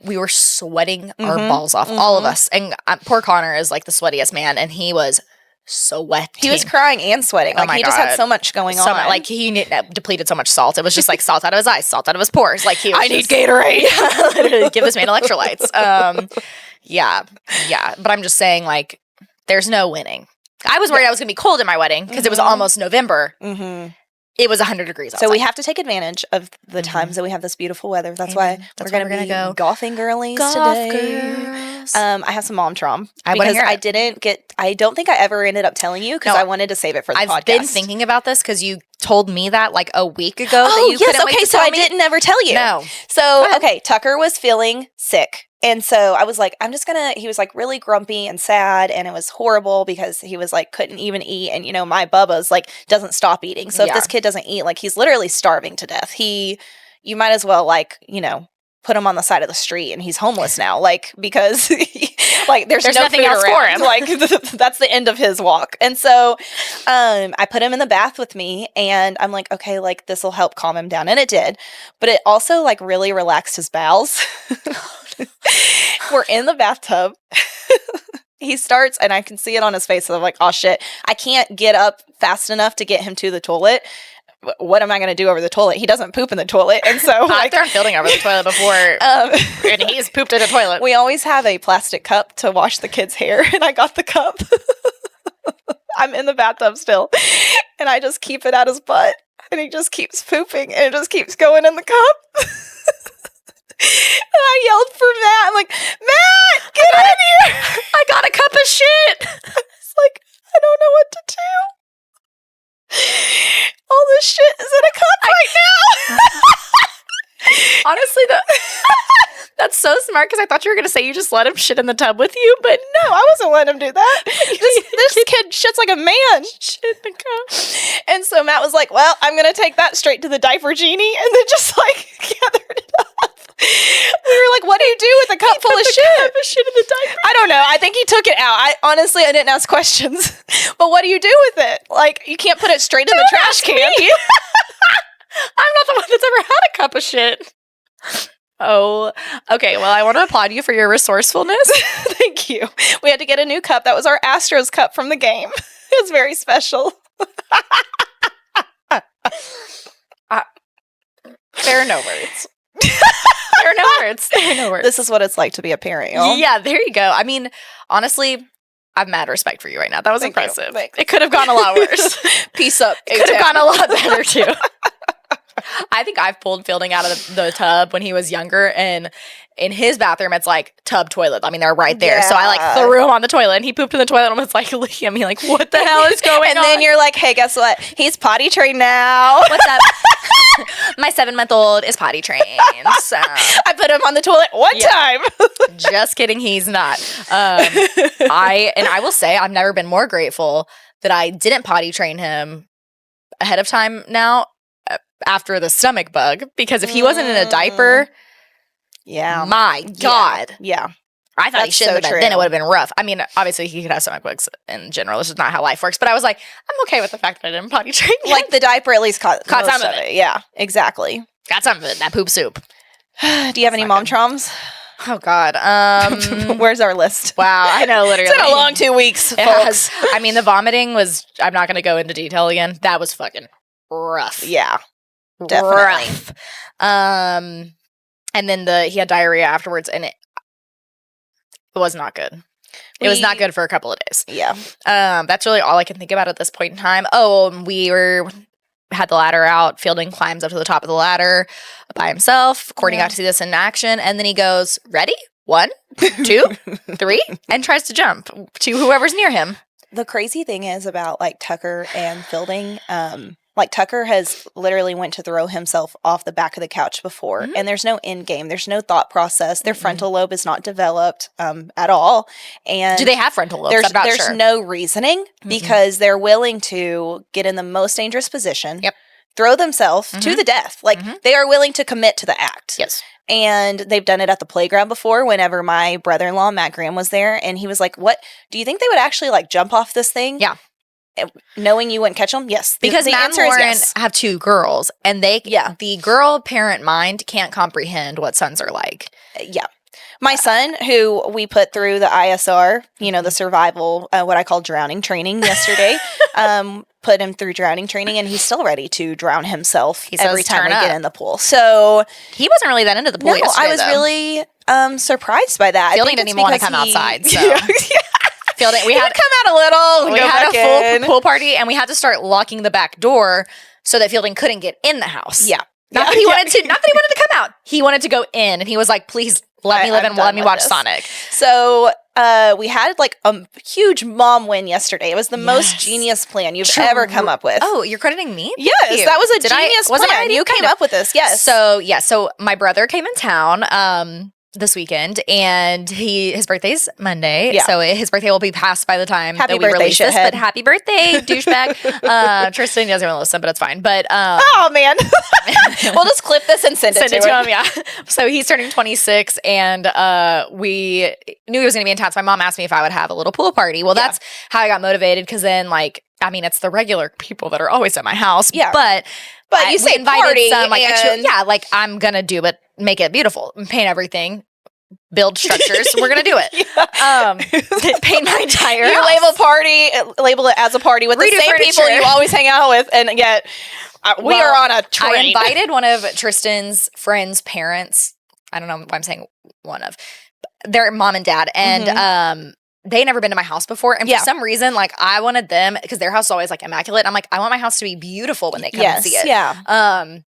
We were sweating our balls off, all of us. And poor Connor is like the sweatiest man, and he was so wet. He was crying and sweating. Like he just had so much going on. Like he depleted so much salt. It was just like salt out of his eyes, salt out of his pores. Like I need Gatorade. Literally, give this man electrolytes. Yeah. But I'm just saying, like, there's no winning. I was worried I was going to be cold at my wedding because it was almost November. It was 100 degrees outside. So we have to take advantage of the times that we have this beautiful weather. That's why we're going to go golfing girlies today. I have some mom traum. I don't think I ever ended up telling you because I wanted to save it for the podcast. I've been thinking about this because you told me that like a week ago. So I didn't ever tell you. No. So, Tucker was feeling sick. And so I was like, he was like really grumpy and sad, and it was horrible because he was like, couldn't even eat. And, you know, my Bubba's like, doesn't stop eating. So if this kid doesn't eat, like he's literally starving to death. You might as well like, you know, put him on the side of the street and he's homeless now. Like, because like there's no nothing else for him. Like that's the end of his walk. And so I put him in the bath with me, and I'm like, okay, like this will help calm him down. And it did. But it also like really relaxed his bowels. We're in the bathtub. He starts, and I can see it on his face. So I'm like, oh shit, I can't get up fast enough to get him to the toilet. What am I going to do over the toilet? He doesn't poop in the toilet. And so I've thrown Fielding over the toilet before, and he's pooped in a toilet. We always have a plastic cup to wash the kid's hair, and I got the cup. I'm in the bathtub still, and I just keep it at his butt, and he just keeps pooping, and it just keeps going in the cup. And I yelled for Matt. I'm like, Matt, get in here. I got a cup of shit. It's like, I don't know what to do. All this shit is in a cup right now. Honestly, that's so smart because I thought you were going to say you just let him shit in the tub with you, but no, I wasn't letting him do that. This kid shits like a man. Shit in the cup. And so Matt was like, well, I'm going to take that straight to the diaper genie, and then just like gathered it up. We were like, what do you do with a cup full of shit? Shit in the diaper. I don't know. I think he took it out. I didn't ask questions. But what do you do with it? Like, you can't put it straight in the trash can. I'm not the one that's ever had a cup of shit. Oh, okay. Well, I want to applaud you for your resourcefulness. Thank you. We had to get a new cup. That was our Astros cup from the game. It was very special. There are no words. There are no words. There are no words. This is what it's like to be a parent, y'all. Yeah, there you go. I mean, honestly, I have mad respect for you right now. That was impressive. Thanks. It could have gone a lot worse. Peace up. It could have gone a lot better, too. I think I've pulled Fielding out of the tub when he was younger, and in his bathroom, it's like tub toilet. I mean, they're right there. So I like threw him on the toilet, and he pooped in the toilet, and I was like looking at me like, what the hell is going on? And then you're like, hey, guess what? He's potty trained now. What's up? My 7-month-old is potty trained. So I put him on the toilet one time. Just kidding, he's not. I will say I've never been more grateful that I didn't potty train him ahead of time now after the stomach bug, because if he wasn't in a diaper, my God. Yeah. I thought he shouldn't have been. Then it would have been rough. I mean, obviously he could have stomach bugs in general. This is not how life works. But I was like, I'm okay with the fact that I didn't potty train him. Like the diaper at least caught some of it. Yeah, exactly. Got some of it. That poop soup. Do you have any mom traumas? Oh God. Where's our list? Wow, I know, literally. It's been a long 2 weeks, folks. I mean, the vomiting was, I'm not going to go into detail again. That was fucking rough. Yeah, definitely. Rough. And then he had diarrhea afterwards, and it was not good. It was not good for a couple of days. Yeah. That's really all I can think about at this point in time. Oh, had the ladder out. Fielding climbs up to the top of the ladder by himself. Courtney got to see this in action, and then he goes, ready? 1, 2, 3, and tries to jump to whoever's near him. The crazy thing is about like Tucker and Fielding, like Tucker has literally went to throw himself off the back of the couch before, and there's no end game. There's no thought process. Their frontal lobe is not developed at all. And do they have frontal lobes? I'm not there's sure. no reasoning because they're willing to get in the most dangerous position, throw themselves to the death. Like they are willing to commit to the act. Yes. And they've done it at the playground before whenever my brother-in-law, Matt Graham, was there. And he was like, what, do you think they would actually like jump off this thing? Yeah. Knowing you wouldn't catch them? Yes. Because the Matt answer and Lauren is yes. have 2 girls, and the girl parent mind can't comprehend what sons are like. Yeah. My son, who we put through the ISR, the survival, what I call drowning training yesterday, put him through drowning training, and he's still ready to drown himself every time we get in the pool. So he wasn't really that into the pool yesterday, I was really surprised by that. Fielding didn't even want to come outside. So. Fielding, we had come out a little. We had a full pool party, and we had to start locking the back door so that Fielding couldn't get in the house. Yeah. Not that he wanted to come out. He wanted to go in, and he was like, please let me live and let me watch Sonic. So we had like a huge mom win yesterday. It was the most genius plan you've ever come up with. Oh, you're crediting me? Yes, that was a genius plan. You came up with this, yes. So my brother came in town this weekend, and his birthday's Monday, so his birthday will be passed by the time that we release this. But happy birthday, douchebag! Tristan doesn't even listen, but it's fine. But oh man, we'll just clip this and send it to him. Yeah. So he's turning 26, and we knew he was going to be in town. So my mom asked me if I would have a little pool party. Well, that's how I got motivated, because then it's the regular people that are always at my house. Yeah, but you say invited some extra, I'm gonna do it. Make it beautiful, paint everything, build structures. We're gonna do it. Paint my entire house. Label it as a party with the same people you always hang out with, and yet we are on a train. I invited one of Tristan's friends' parents. I don't know why I'm saying one of their mom and dad, and they had never been to my house before, and for some reason, I wanted them, because their house is always immaculate. I'm like, I want my house to be beautiful when they come and see it. Yeah.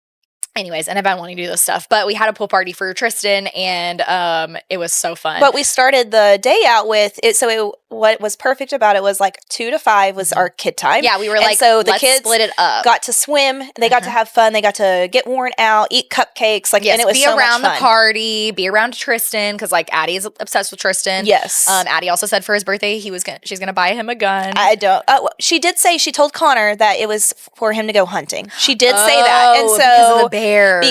Anyways, and I've been wanting to do this stuff, but we had a pool party for Tristan, and it was so fun. But we started the day out with it. So what was perfect about it was 2 to 5 was our kid time. Yeah, we were so the let's kids split it up. Got to swim. They got to have fun. They got to get worn out, eat cupcakes. And it was be so around much the fun. party, be around Tristan, because Addie is obsessed with Tristan. Yes. Addie also said for his birthday she's gonna buy him a gun. I don't. She did say, she told Connor that it was for him to go hunting. She did say that, and so because of the bears.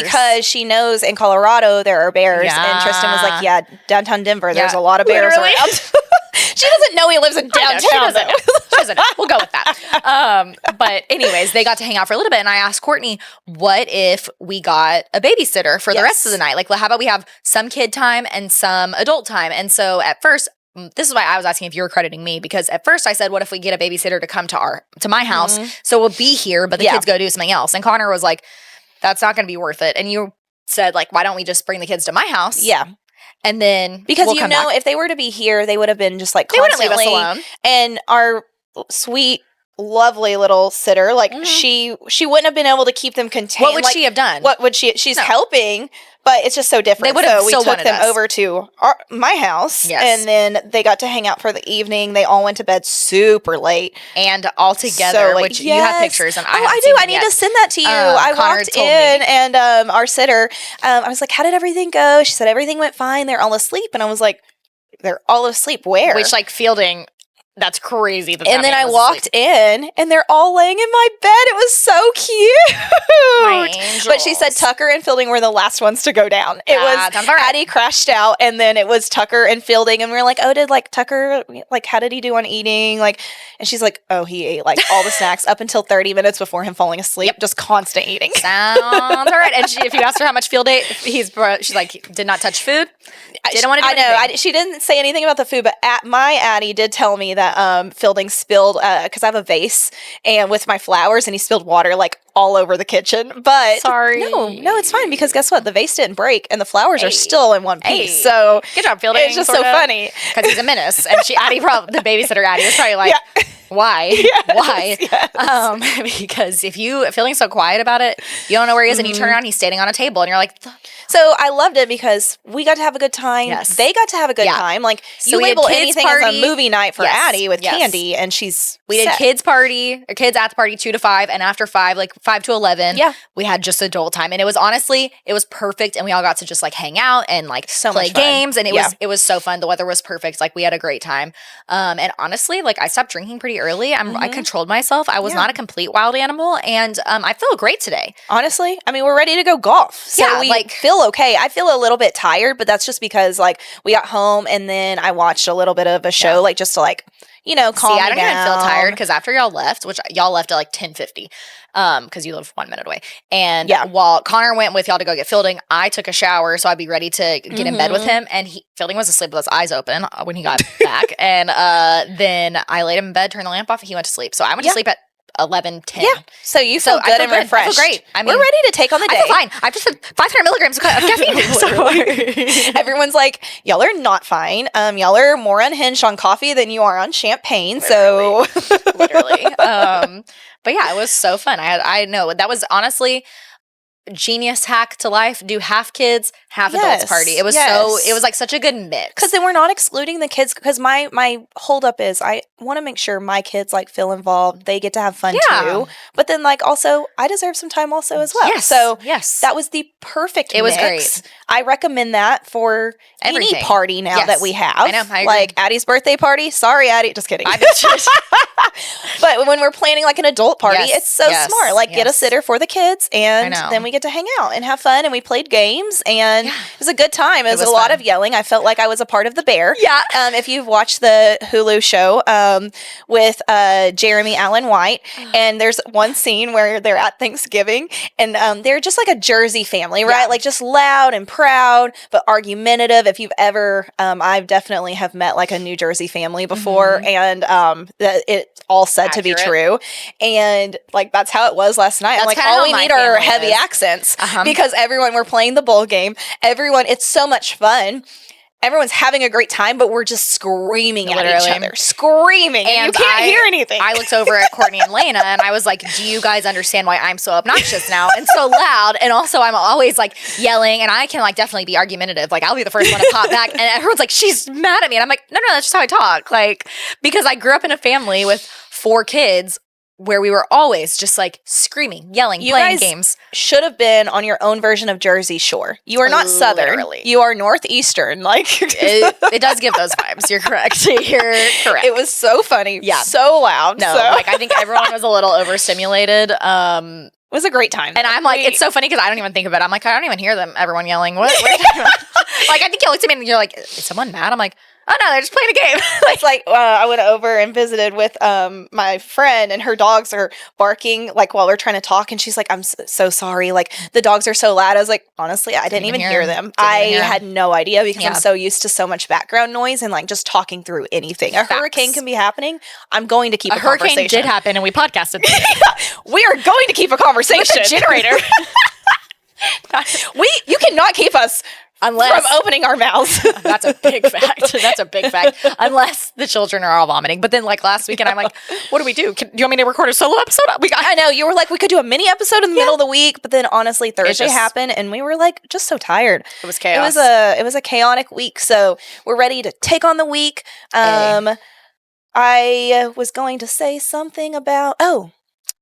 Because she knows in Colorado there are bears, and Tristan was like, "Yeah, downtown Denver, there's a lot of bears around." She doesn't know he lives in downtown. She doesn't know. She doesn't know. We'll go with that. But anyways, they got to hang out for a little bit, and I asked Courtney, what if we got a babysitter for the rest of the night? How about we have some kid time and some adult time? And so at first, this is why I was asking if you were crediting me, because at first I said, what if we get a babysitter to come to my house? So we'll be here, but the kids go do something else. And Connor was like, that's not going to be worth it. And you said, why don't we just bring the kids to my house? Yeah. And then because if they were to be here, they would have been just constantly, they wouldn't leave us alone. And our sweet lovely little sitter. Like she wouldn't have been able to keep them contained. What would she have done? What would she? She's helping, but it's just so different. They would have so we took them over to my house, and then they got to hang out for the evening. They all went to bed super late and all together. Which you have pictures, and I do. I need to send that to you. I walked in, and our sitter, I was like, "How did everything go?" She said everything went fine. They're all asleep, and I was like, "They're all asleep where?" Which like Fielding. That's crazy. And then I walked in, and they're all laying in my bed. It was so cute. My angels. But she said Tucker and Fielding were the last ones to go down. It was Addie crashed out, and then it was Tucker and Fielding, and we were like, "Oh, did like Tucker like how did he do on eating?" Like, and she's like, "Oh, he ate like all the snacks up until 30 minutes before him falling asleep. Just constant eating." Sounds all right. And if you asked her how much field ate, she's like, did not touch food. Didn't want to do anything. She didn't say anything about the food, but my Addie did tell me that Fielding spilled because I have a vase and with my flowers, and he spilled water like all over the kitchen. But sorry, no, it's fine because guess what? The vase didn't break, and the flowers are still in one piece. So good job, Fielding. It's just so funny because he's a menace, and Addie, the babysitter Addie, was probably like. Yeah. Why? Yes, Why? Yes. Because if you feeling so quiet about it, you don't know where he is, and you turn around, he's standing on a table, and you're like. So I loved it because we got to have a good time. Yes. They got to have a good time. Like so you label anything as a movie night for Addie with Candy, and we did kids at the party 2 to 5, and after 5, like 5 to 11, we had just adult time, and it was honestly perfect, and we all got to just like hang out and like play games, and it was so fun. The weather was perfect. Like we had a great time. And honestly, like I stopped drinking pretty early. I controlled myself. I was not a complete wild animal, and I feel great today. Honestly, I mean, we're ready to go golf. So we feel okay. I feel a little bit tired, but that's just because like we got home and then I watched a little bit of a show, like just to like, calm me down. I don't even feel tired because after y'all left, which y'all left at like 10:50, because you live 1 minute away. And while Connor went with y'all to go get Fielding, I took a shower so I'd be ready to get in bed with him. And Fielding was asleep with his eyes open when he got back. And then I laid him in bed, turned the lamp off, and he went to sleep. So I went to sleep at 11:10. Yeah. So you feel good and refreshed. I feel great. I mean, we're ready to take on the day. I feel fine. I've just had 500 milligrams of caffeine. So everyone's like, y'all are not fine. Y'all are more unhinged on coffee than you are on champagne. Literally. So literally. But yeah, it was so fun. I know that was honestly genius hack to life. Do half kids, half adults party. It was it was like such a good mix. Because then we're not excluding the kids. Because my holdup is I want to make sure my kids like feel involved. They get to have fun too. But then like also I deserve some time also as well. Yes. So that was the perfect It was mix. great. I recommend that for any party now that we have. I know. I agree. Like Addie's birthday party. Sorry, Addie. Just kidding. But when we're planning like an adult party, it's so smart. Like get a sitter for the kids, and then we get to hang out and have fun, and we played games, and it was a good time. It was a lot of yelling. I felt like I was a part of the bear. Yeah. If you've watched the Hulu show with Jeremy Allen White, and there's one scene where they're at Thanksgiving, and they're just like a Jersey family, right? Like just loud and proud, but argumentative. If you've ever, I've definitely have met like a New Jersey family before, and it all said to be true, and like that's how it was last night. I'm like, all we need are heavy accents because we're playing the bowl game. It's so much fun. Everyone's having a great time, but we're just screaming at each other. Screaming. And you can't hear anything. I looked over at Courtney and Lena, and I was like, do you guys understand why I'm so obnoxious now and so loud? And also, I'm always like yelling, and I can like definitely be argumentative. Like, I'll be the first one to pop back, and everyone's like, she's mad at me. And I'm like, no, that's just how I talk. Like, because I grew up in a family with 4 kids where we were always just like screaming, yelling, playing games. Should have been on your own version of Jersey Shore. You are not Southern. Literally. You are Northeastern. Like it does give those vibes. You're correct. You're correct. It was so funny. Yeah. So loud. No, like I think everyone was a little overstimulated. It was a great time. And I'm like, it's so funny because I don't even think of it. I'm like, I don't even hear them. Everyone yelling. What are you talking about? Like, I think you looked at me and you're like, is someone mad? I'm like, oh no, they're just playing a game. It's like I went over and visited with my friend, and her dogs are barking like while we're trying to talk, and she's like, I'm so sorry, like the dogs are so loud. I was like, honestly, I didn't even hear them. I had no idea because I'm so used to so much background noise and like just talking through anything. A hurricane can be happening. I'm going to keep a conversation. Hurricane did happen, and we podcasted. We are going to keep a conversation. With a generator. You cannot keep us Unless from opening our mouths. That's a big fact. That's a big fact. Unless the children are all vomiting. But then like last weekend, I'm like, what do we do? Do you want me to record a solo episode? I know. You were like, we could do a mini episode in the middle of the week. But then honestly, Thursday happened and we were like just so tired. It was chaos. It was a chaotic week. So we're ready to take on the week. I was going to say something about,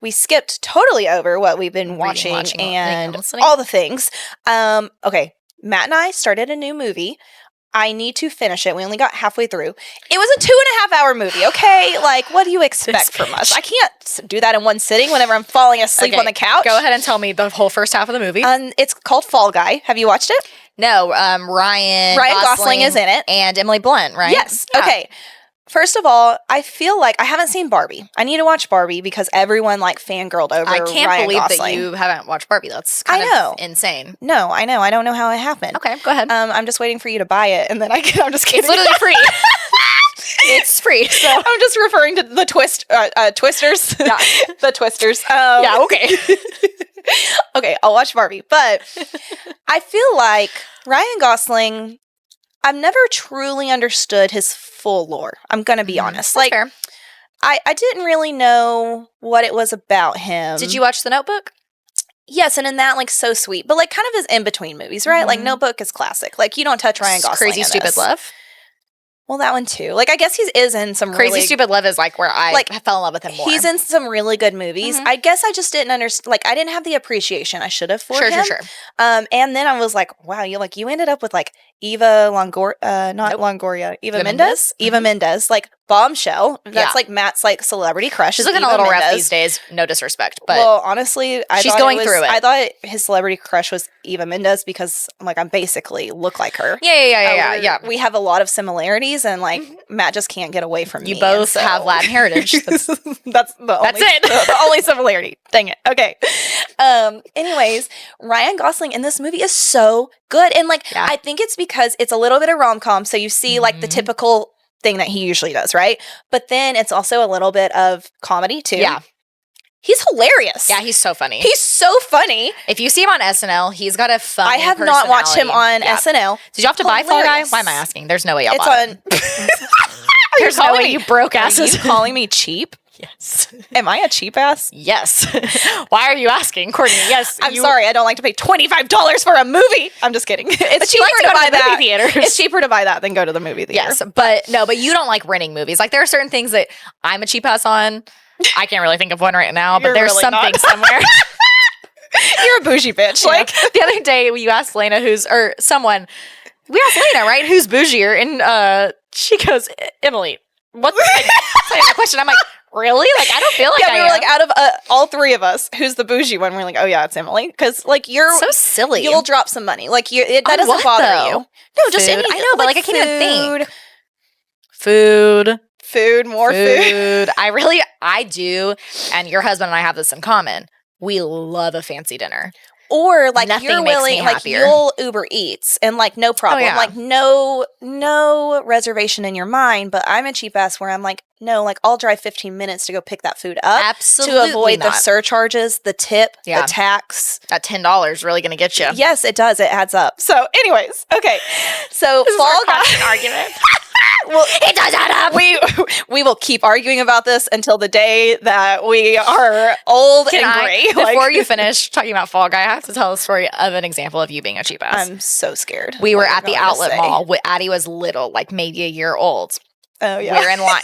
we skipped totally over what we've been watching and all the things. Okay. Matt and I started a new movie. I need to finish it. We only got halfway through. It was a 2.5 hour movie, okay? Like, what do you expect from us? I can't do that in one sitting whenever I'm falling asleep on the couch. Go ahead and tell me the whole first half of the movie. It's called Fall Guy. Have you watched it? No. Ryan Gosling is in it. And Emily Blunt, right? Yes. Yeah. Okay. First of all, I feel like I haven't seen Barbie. I need to watch Barbie because everyone like fangirled over Ryan Gosling. I can't believe that you haven't watched Barbie. That's kind of insane. No, I know. I don't know how it happened. Okay, go ahead. I'm just waiting for you to buy it, and then I'm just kidding. It's literally free. It's free. So I'm just referring to the Twisters. Yeah. The Twisters. Yeah, okay. Okay, I'll watch Barbie. But I feel like Ryan Gosling, I've never truly understood his full lore. I'm going to be honest. That's fair. I didn't really know what it was about him. Did you watch The Notebook? Yes, and in that, like, so sweet. But, like, kind of his in-between movies, right? Mm-hmm. Like, Notebook is classic. Like, you don't touch Ryan Gosling Crazy Stupid Love? Well, that one too. Like, I guess he is in some Crazy Stupid Love is like where I fell in love with him more. He's in some really good movies. Mm-hmm. I guess I just didn't understand. Like, I didn't have the appreciation I should have for him. Sure. And then I was like, wow, you ended up with like Eva Longoria, Longoria, Eva Mendes. Mm-hmm. Eva Mendes, like Bombshell. That's like Matt's like celebrity crush. She's looking a little rough these days. No disrespect, but well, honestly, she's going through it. I thought his celebrity crush was Eva Mendes because like I'm basically look like her. Yeah. We have a lot of similarities, and like Matt just can't get away from me. You both have Latin heritage. That's the only similarity. Dang it. Okay. Anyways, Ryan Gosling in this movie is so good, and like I think it's because it's a little bit of rom-com, so you see like the typical thing that he usually does, right? But then it's also a little bit of comedy too. Yeah. He's hilarious. Yeah, he's so funny. He's so funny. If you see him on SNL, he's got a fun I have not watched him on SNL. Did you have to buy Fall Guy? Why am I asking? There's no way y'all bought it. There's no way you broke asses. Are you calling me cheap? Yes. Am I a cheap ass? Yes. Why are you asking, Courtney? Yes. I'm sorry. I don't like to pay $25 for a movie. I'm just kidding. It's cheaper to buy that. Movie theaters. It's cheaper to buy that than go to the movie theater. Yes, but you don't like renting movies. Like there are certain things that I'm a cheap ass on. I can't really think of one right now, but there's really something somewhere. You're a bougie bitch. Like the other day, you asked Lena we asked Lena, right? Who's bougier? And she goes, Emily. What's that question? I'm like, really? Like, I don't feel like we were like, out of all three of us, who's the bougie one? We're like, oh yeah, it's Emily. Because like you're so silly. You'll drop some money. Like that doesn't bother you. No, just anything. I know, but like I can't even think. More food. I do. And your husband and I have this in common. We love a fancy dinner. Or like you're willing, like you'll Uber Eats and like no problem, like no reservation in your mind. But I'm a cheap ass where I'm like, no, like I'll drive 15 minutes to go pick that food up. Absolutely to avoid the surcharges, the tip, the tax. That $10 really going to get you. Yes, it does. It adds up. So, anyways, okay. So Fall Guy argument. Well, it does add up. We will keep arguing about this until the day that we are old and gray. Before you finish talking about Fall Guy, I have to tell a story of an example of you being a cheap ass. I'm so scared. We were at the outlet mall. Addie was little, like maybe a year old. Oh, yeah. We're in line.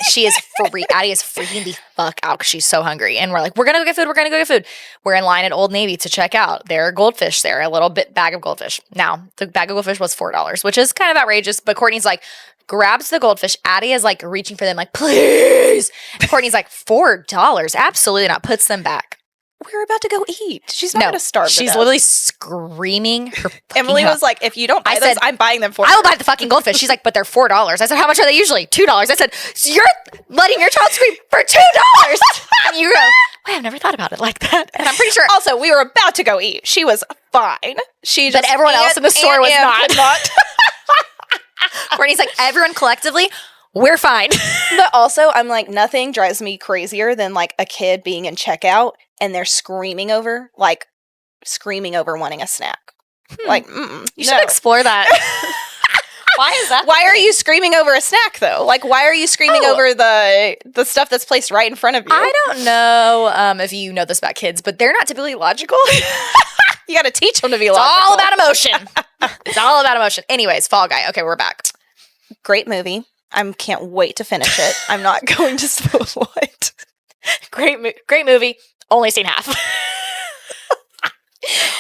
Addie is freaking the fuck out because she's so hungry. And we're like, we're going to go get food. We're in line at Old Navy to check out. There are goldfish there, a little bag of goldfish. Now, the bag of goldfish was $4, which is kind of outrageous. But Courtney's like, grabs the goldfish. Addie is like reaching for them like, please. And Courtney's like, $4? Absolutely not. Puts them back. We're about to go eat. She's not going to starve. She's literally screaming her Emily was like, if you don't buy those, I'm buying them for you. I will buy the fucking goldfish. She's like, but they're $4. I said, how much are they usually? $2. I said, so you're letting your child scream for $2. And you go, wait, I've never thought about it like that. And I'm pretty sure. Also, we were about to go eat. She was fine. But everyone else in the store was not. Courtney's like, everyone collectively, we're fine. But also, I'm like, nothing drives me crazier than like a kid being in checkout and they're screaming over wanting a snack. Like, you should explore that. Why is that? Why are you screaming over a snack though? Like, why are you screaming over the stuff that's placed right in front of you? I don't know if you know this about kids, but they're not typically logical. You got to teach them to be It's logical. all about emotion. It's all about emotion. Anyways, Fall Guy. Okay, we're back. Great movie. I can't wait to finish it. I'm not going to spoil it. Great movie. Only seen half.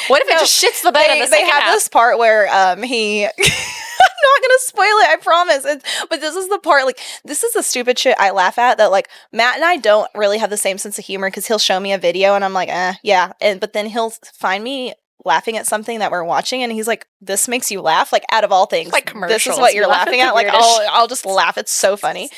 What if it just shits the bed in the second half? They have this part where he... I'm not gonna spoil it, I promise. But this is the part, like, this is the stupid shit I laugh at, that, like, Matt and I don't really have the same sense of humor, because he'll show me a video and I'm like, yeah. But then he'll find me laughing at something that we're watching and he's like, this makes you laugh? Like, out of all things, like commercials, this is what you're laughing at? Like, I'll just laugh. It's so funny.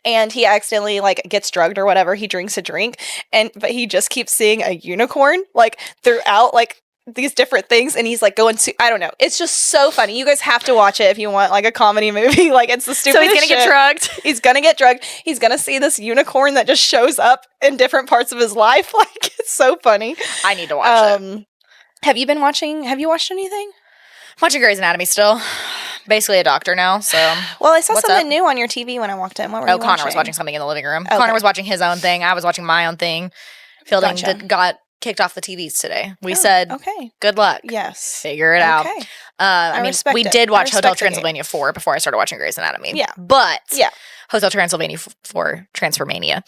And he accidentally, like, gets drugged or whatever. He drinks a drink, but he just keeps seeing a unicorn, like, throughout, like, these different things, and he's like going to, I don't know, it's just so funny. You guys have to watch it if you want, like, a comedy movie. Like, it's the stupidest shit. So he's gonna get drugged. He's gonna get drugged. He's gonna see this unicorn that just shows up in different parts of his life. Like, it's so funny. I need to watch it. Have you watched anything? I'm watching Grey's Anatomy still. Basically a doctor now, so. Well, I saw something new on your TV when I walked in. What were you watching? Connor was watching something in the living room. Okay. Connor was watching his own thing. I was watching my own thing. Fielding Gotcha. got kicked off the TVs today. We said, okay, good luck. Yes. Figure it out. Okay. I mean, respect we it. did watch I Hotel respect the Transylvania 4 before I started watching Grey's Anatomy. Yeah. But Yeah. Hotel Transylvania 4 Transformania.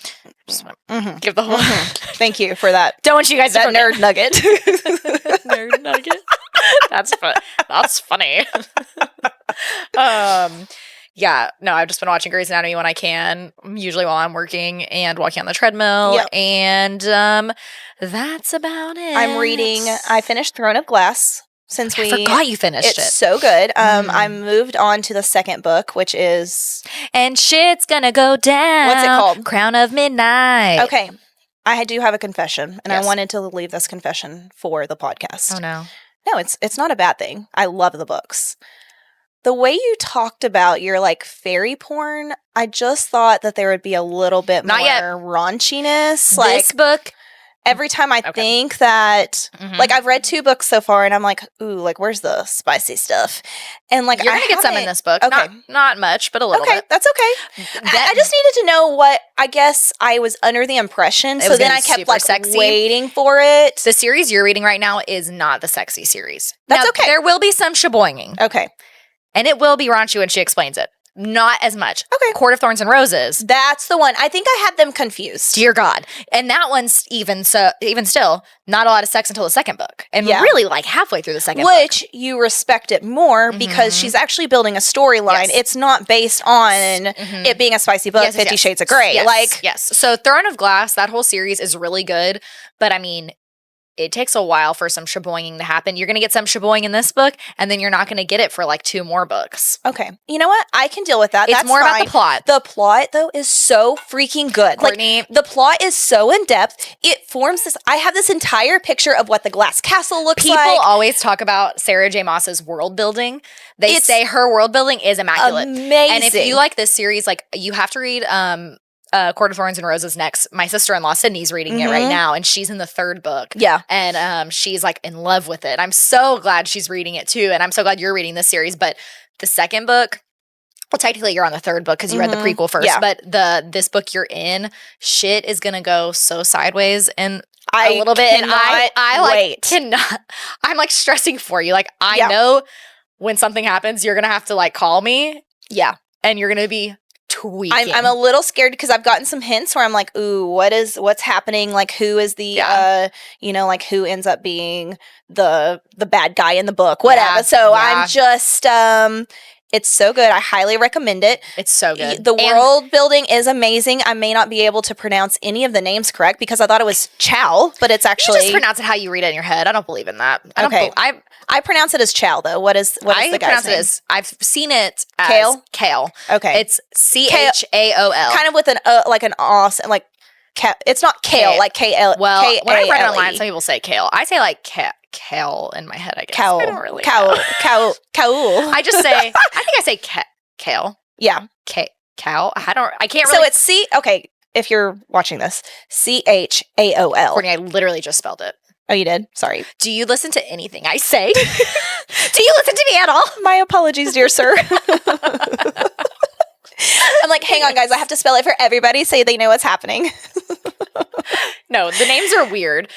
Just want to give the whole... Thank you for that. Don't want you guys to That forget. nerd nugget. Nerd nugget. That's funny. Yeah, no, I've just been watching Grey's Anatomy when I can, usually while I'm working and walking on the treadmill. Yep. And that's about it. I finished Throne of Glass since I forgot you finished it's it. so good. I moved on to the second book, which is... And shit's gonna go down. What's it called? Crown of Midnight. Okay. I do have a confession, and Yes. I wanted to leave this confession for the podcast. Oh no. No, it's not a bad thing. I love the books. The way you talked about your, like, fairy porn, I just thought that there would be a little bit Not more yet. raunchiness. Like, This book. every time I Okay. think that, Mhm. like, I've read 2 books so far, and I'm like, ooh, like, where's the spicy stuff? And, like, You're I gonna get some in haven't- this book. Okay. Not much, but a little Okay, bit. that's okay. That- I just needed to know what, I guess I was under the impression, It so was then gonna I be kept, super like, sexy. waiting for it. The series you're reading right now is not the sexy series. That's Now, okay. There will be some shaboinging, Okay. and it will be raunchy when she explains it. Not as much. Okay. Court of Thorns and Roses. That's the one. I think I had them confused. Dear God. And that one's even still, not a lot of sex until the second book. And Yeah. really like halfway through the second book. Which you respect it more because Mhm. she's actually building a storyline. Yes. It's not based on Mhm. it being a spicy book, Yes, 50 Shades of Grey. Yes, Like, yes. So Throne of Glass, that whole series is really good. But I mean, it takes a while for some shaboinging to happen. You're going to get some shaboing in this book, and then you're not going to get it for like 2 more books. okay. You know what? I can deal with that. It's That's more fine. about the plot. The plot, though, is so freaking good. Courtney, Like, the plot is so in depth. It forms this. I have this entire picture of what the glass castle looks people like. always talk about Sarah J. Maas's world building. They It's say her world building is immaculate. Amazing. And if you like this series, like you have to read Court of Thorns and Roses next. My sister-in-law Sydney's reading it right Mhm. now, and she's in the 3rd book. Yeah. And she's like in love with it. I'm so glad she's reading it too, and I'm so glad you're reading this series. But the second book, well, technically you're on the 3rd book because you read the prequel first. Yeah. But this book you're in, shit is gonna go so sideways and I a little bit. And I like wait. cannot. I'm like stressing for you. Like I Yeah. know when something happens, you're gonna have to like call me, Yeah. and you're gonna be tweaking. I'm a little scared because I've gotten some hints where I'm like, ooh, what's happening? Like, who is the Yeah. like who ends up being the bad guy in the book, whatever. Yeah, So yeah. I'm just it's so good. I highly recommend it. It's so good. The And world building is amazing. I may not be able to pronounce any of the names correct because I thought it was Chow, but it's you actually just pronounce it how you read it in your head. I don't believe in that. I don't Okay. I I pronounce it as Chow though. What is the guy's pronounce name? it as I've seen it as Kale? Kale. Okay. It's CHAOL. kind of with an like an awesome like it's not kale, K- like KL. Well, when I read it K-A-L-E. online, some people say kale. I say like kale in my head. I guess. Cowl. I don't really know. Cowl. I just say. I think I say kale. Yeah. Cow. I can't So really. it's okay, if you're watching this, CHAOL. Courtney, I literally just spelled it. Oh, you did? Sorry. Do you listen to anything I say? Do you listen to me at all? My apologies, dear sir. I'm like, hang on, guys. I have to spell it for everybody so they know what's happening. No, the names are weird.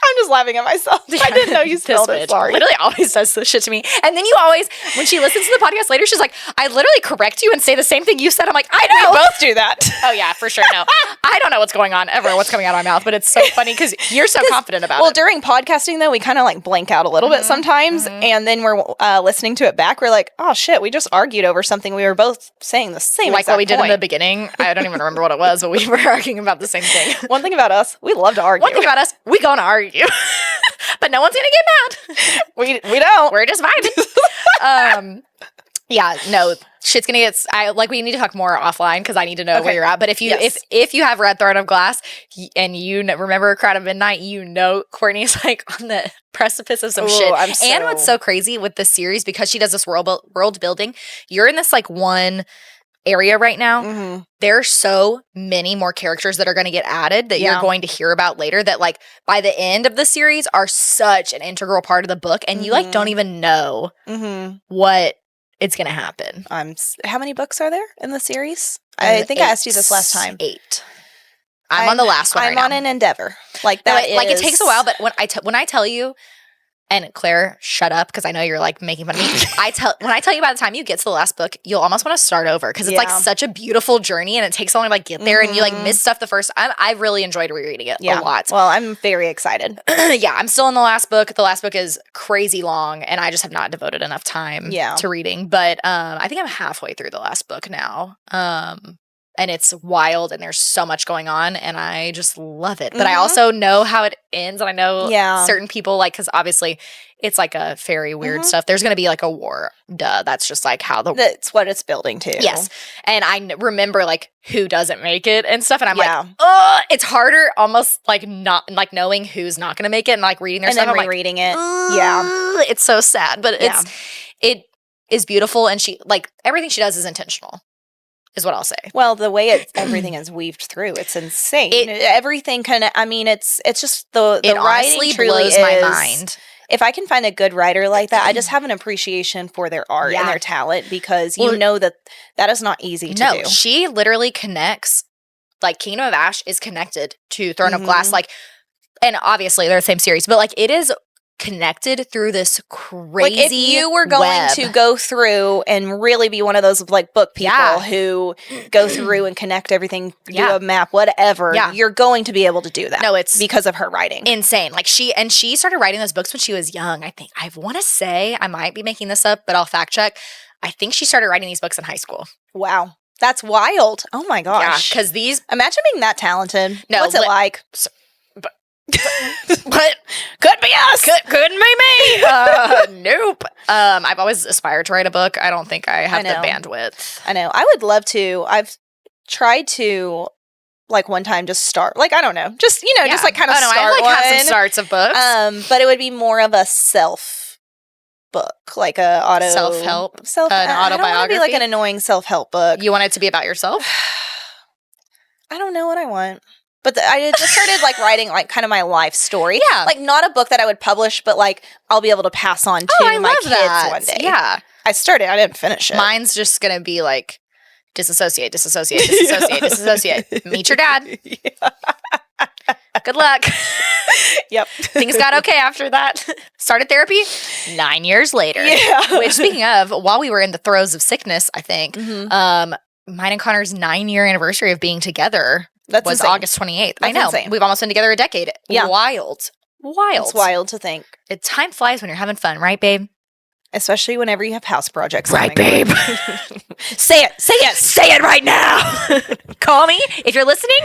I'm just laughing at myself. I didn't know you spelled it. Sorry. Literally always does this shit to me. And then you always, when she listens to the podcast later, she's like, I literally correct you and say the same thing you said. I'm like, I know. We both do that. Oh, yeah, for sure. No, I don't know what's going on ever, what's coming out of my mouth, but it's so funny because you're so confident about it. Well, during podcasting, though, we kind of like blank out a little bit sometimes. And then we're listening to it back. We're like, oh, shit, we just argued over something. We were both saying the same like what we did in the beginning. I don't even remember what it was, but we were arguing about the same thing. One thing about us, we love to argue. One thing about us, we gonna argue. But no one's gonna get mad. We don't. We're just vibing. Yeah, no, shit's gonna get. We need to talk more offline because I need to know where you're at. But if you if you have read Throne of Glass and you remember A Crowd of Midnight, you know Courtney's like on the precipice of some shit. And what's so crazy with this series, because she does this world building, you're in this like one area right now. There's so many more characters that are going to get added that you're going to hear about later that like by the end of the series are such an integral part of the book, and you like don't even know what it's going to happen. How many books are there in the series? I think I asked you this last time. 8. I'm on the last one. I'm on an endeavor. Like that. Like it takes a while, but when I tell you. And Claire, shut up, because I know you're like making fun of me. When I tell you by the time you get to the last book, you'll almost want to start over because it's like such a beautiful journey, and it takes so long to like get there, and you like miss stuff the first time. I really enjoyed rereading it a lot. Well, I'm very excited. Yeah, I'm still in the last book. The last book is crazy long, and I just have not devoted enough time to reading. But I think I'm halfway through the last book now. And it's wild, and there's so much going on, and I just love it. But I also know how it ends, and I know certain people, like, because obviously it's like a very weird stuff. There's going to be like a war. Duh. That's just like how that's what it's building to. Yes. And I remember like who doesn't make it and stuff. And I'm like, oh, it's harder almost like not like knowing who's not going to make it and like reading their stuff. And then rereading it. Yeah. It's so sad, but it is beautiful. And she like everything she does is intentional. Is what I'll say. Well, the way everything is weaved through, it's insane. Everything kind of. I mean, it's just the writing truly blows my mind. If I can find a good writer like that, I just have an appreciation for their art and their talent, because you know that is not easy to do. No, she literally connects. Like Kingdom of Ash is connected to Throne of Glass, like, and obviously they're the same series, but like it is connected through this crazy like if you were going to go through and really be one of those like book people who go through and connect everything, do a map, whatever, you're going to be able to do that. No, it's because of her writing. Insane. Like she started writing those books when she was young. I think I want to say, I might be making this up, but I'll fact check. I think she started writing these books in high school. Wow. That's wild. Oh my gosh. Yeah, because imagine being that talented. No, what's it like? But could be us. Couldn't be me. Nope. I've always aspired to write a book. I don't think I have the bandwidth. I know. I would love to. I've tried to, like one time, just start. Like I don't know, just just like kind of start I one. Have some starts of books. But it would be more of a self book, like a self-help, an autobiography. I don't want to be like an annoying self-help book. You want it to be about yourself? I don't know what I want. But I just started like writing like kind of my life story. Yeah. Like not a book that I would publish, but like I'll be able to pass on to my kids one day. Yeah. I started. I didn't finish it. Mine's just going to be like disassociate. Meet your dad. Good luck. Yep. Things got okay after that. Started therapy 9 years later. Yeah. Which, speaking of, while we were in the throes of sickness, I think, mine and Connor's 9-year anniversary of being together was insane. August 28th. I know. Insane. We've almost been together a decade. Yeah. Wild. It's wild to think. Time flies when you're having fun, right, babe? Especially whenever you have house projects. Right, babe. Say it right now. Call me if you're listening.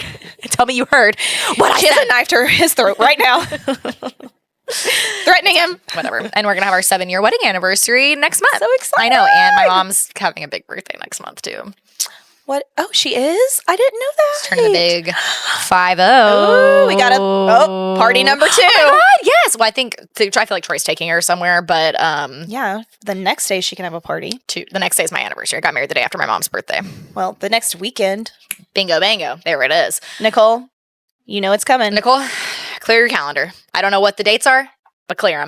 Tell me you heard what she has a knife to his throat right now. Threatening him. Whatever. And we're going to have our 7-year wedding anniversary next month. So excited. I know. And my mom's having a big birthday next month, too. What? Oh, she is? I didn't know that. She's turning the big 5-0. Oh, we got a party number 2. Oh my God, yes. Well, I feel like Troy's taking her somewhere, but yeah, the next day she can have a party. The next day is my anniversary. I got married the day after my mom's birthday. Well, the next weekend. Bingo, bango. There it is. Nicole, you know it's coming. Nicole, Clear your calendar. I don't know what the dates are, but clear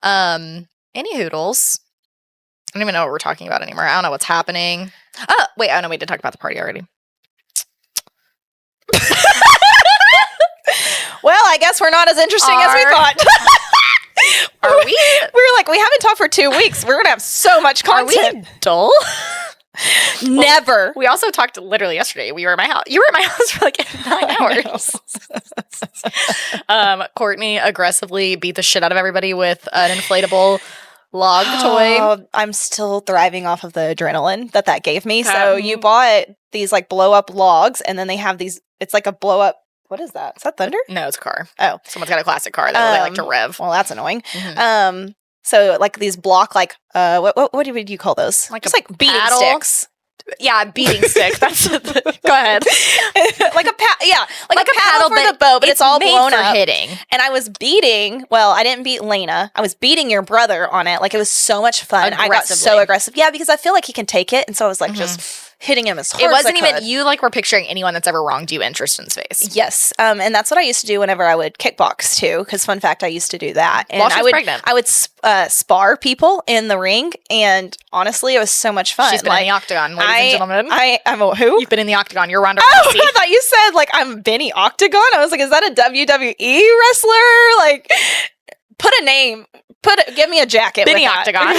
them. Any hoodles. I don't even know what we're talking about anymore. I don't know what's happening. Oh, wait. Oh, no, we did talk about the party already. Well, I guess we're not as interesting as we thought. Are we? We're like, we haven't talked for 2 weeks. We're going to have so much content. Are we dull? Never. Well, we also talked literally yesterday. We were at my house. You were at my house for like 9 hours. Courtney aggressively beat the shit out of everybody with an inflatable log toy. I'm still thriving off of the adrenaline that gave me. So you bought these like blow up logs, and then they have these. It's like a blow up. What is that? Is that thunder? No, it's a car. Oh, someone's got a classic car that they like to rev. Well, that's annoying. Mm-hmm. So like these block what would you call those? Like just like beating paddle? Sticks. Yeah, beating stick. That's go ahead. like a paddle for the boat, but it's all made blown for up. Hitting. And I was beating. Well, I didn't beat Lena. I was beating your brother on it. Like it was so much fun. I got so aggressive. Yeah, because I feel like he can take it, and so I was like just hitting him as hard as I could. It wasn't even you. Like were picturing anyone that's ever wronged you in Tristan's face. Yes, and that's what I used to do whenever I would kickbox too. Because fun fact, I used to do that. And while she was pregnant, I would spar people in the ring, and honestly, it was so much fun. She's been in the octagon, ladies and gentlemen. I'm a who? You've been in the octagon. You're Ronda Rousey. Oh, I thought you said like I'm Benny Octagon. I was like, is that a WWE wrestler? Like, put a name. Give me a jacket. Benny Octagon.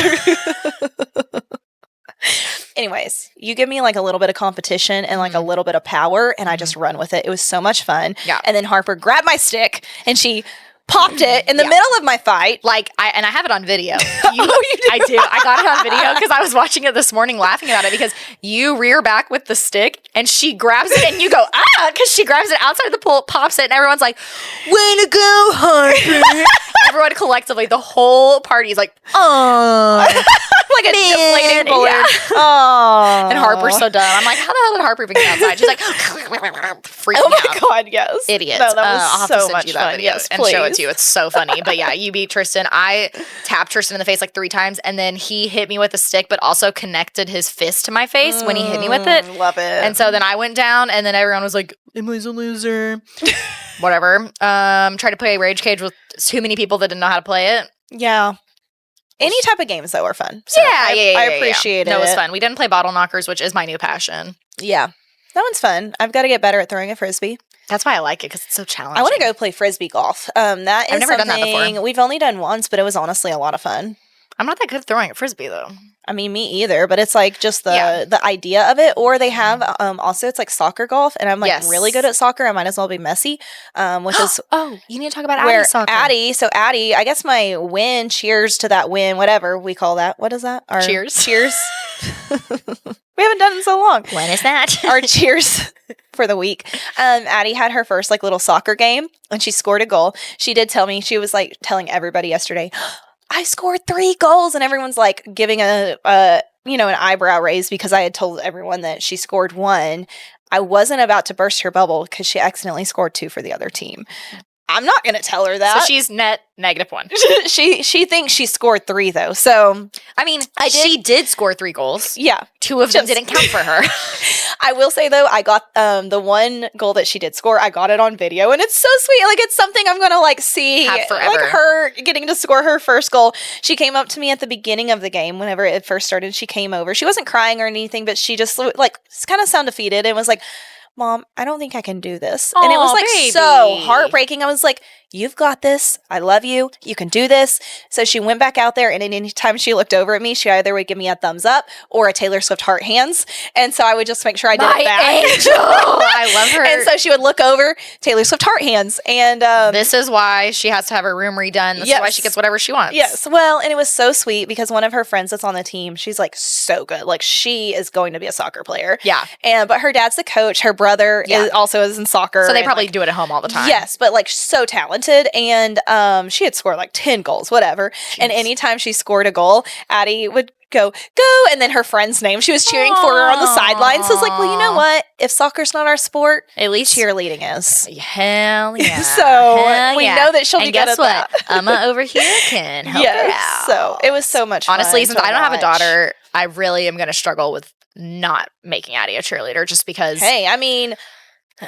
Anyways, you give me like a little bit of competition and like a little bit of power, and I just run with it. It was so much fun. Yeah. And then Harper grabbed my stick and she popped it in the middle of my fight. Like I have it on video. You do? I do. I got it on video because I was watching it this morning laughing about it because you rear back with the stick and she grabs it and you go, because she grabs it outside the pool, pops it, and everyone's like, way to go, Harper. Everyone collectively, the whole party is like, oh. Like a deflating balloon. Yeah. Oh. And Harper's so dumb. I'm like, how the hell did Harper even get outside? She's like, freaking out. Oh my God, yes. Idiots. No, that was I'll have so to send much you that fun. video Yes, and show it to you. It's so funny. But yeah, you beat Tristan. I tapped Tristan in the face like 3 times, and then he hit me with a stick, but also connected his fist to my face when he hit me with it. Love it. And so then I went down, and then everyone was like, Emily's a loser. Whatever. Tried to play Rage Cage with too many people that didn't know how to play it. Yeah. Any type of games that were fun. So I appreciate it. No, it was fun. We didn't play Bottle Knockers, which is my new passion. Yeah. That one's fun. I've got to get better at throwing a Frisbee. That's why I like it, because it's so challenging. I want to go play Frisbee golf. I've never done that before. We've only done once, but it was honestly a lot of fun. I'm not that good at throwing a Frisbee, though. I mean, me either, but it's like just the idea of it. Or they have also it's like soccer golf, and I'm like really good at soccer. I might as well be messy, which is you need to talk about Addie's soccer. Addie, I guess my win. Cheers to that win, whatever we call that. What is that? Our cheers. Cheers. We haven't done it in so long. When is that? Our cheers for the week. Addie had her first like little soccer game, and she scored a goal. She did tell me, she was like telling everybody yesterday, I scored 3 goals, and everyone's like giving an eyebrow raise because I had told everyone that she scored 1. I wasn't about to burst her bubble because she accidentally scored 2 for the other team. I'm not going to tell her that. So she's net -1. She thinks she scored 3 though. So I mean, she did score 3 goals. Yeah, 2 of them didn't count for her. I will say though, I got the 1 goal that she did score. I got it on video, and it's so sweet. Like it's something I'm gonna like see have forever. Like her getting to score her first goal. She came up to me at the beginning of the game whenever it first started. She came over. She wasn't crying or anything, but she just like kind of sounded defeated and was like, Mom, I don't think I can do this. And it was like so heartbreaking. I was like, you've got this. I love you. You can do this. So she went back out there, and any time she looked over at me, she either would give me a thumbs up or a Taylor Swift heart hands. And so I would just make sure I did it back. Angel. I love her. And so she would look over, Taylor Swift heart hands. And this is why she has to have her room redone. This is why she gets whatever she wants. Yes. Well, and it was so sweet because one of her friends that's on the team, she's like so good. Like she is going to be a soccer player. Yeah. But her dad's the coach. Her brother also is in soccer. So they probably do it at home all the time. Yes, but like so talented. And she had scored like 10 goals, whatever. Jeez. And anytime she scored a goal, Addie would go, and then her friend's name. She was cheering for her on the sidelines. So it's like, well, you know what? If soccer's not our sport, at least cheerleading is. Hell yeah. So we know that she'll be good at that. Emma over here can help her out. So it was so much fun. Honestly, since I don't have a daughter, I really am going to struggle with not making Addie a cheerleader just because. Hey, I mean,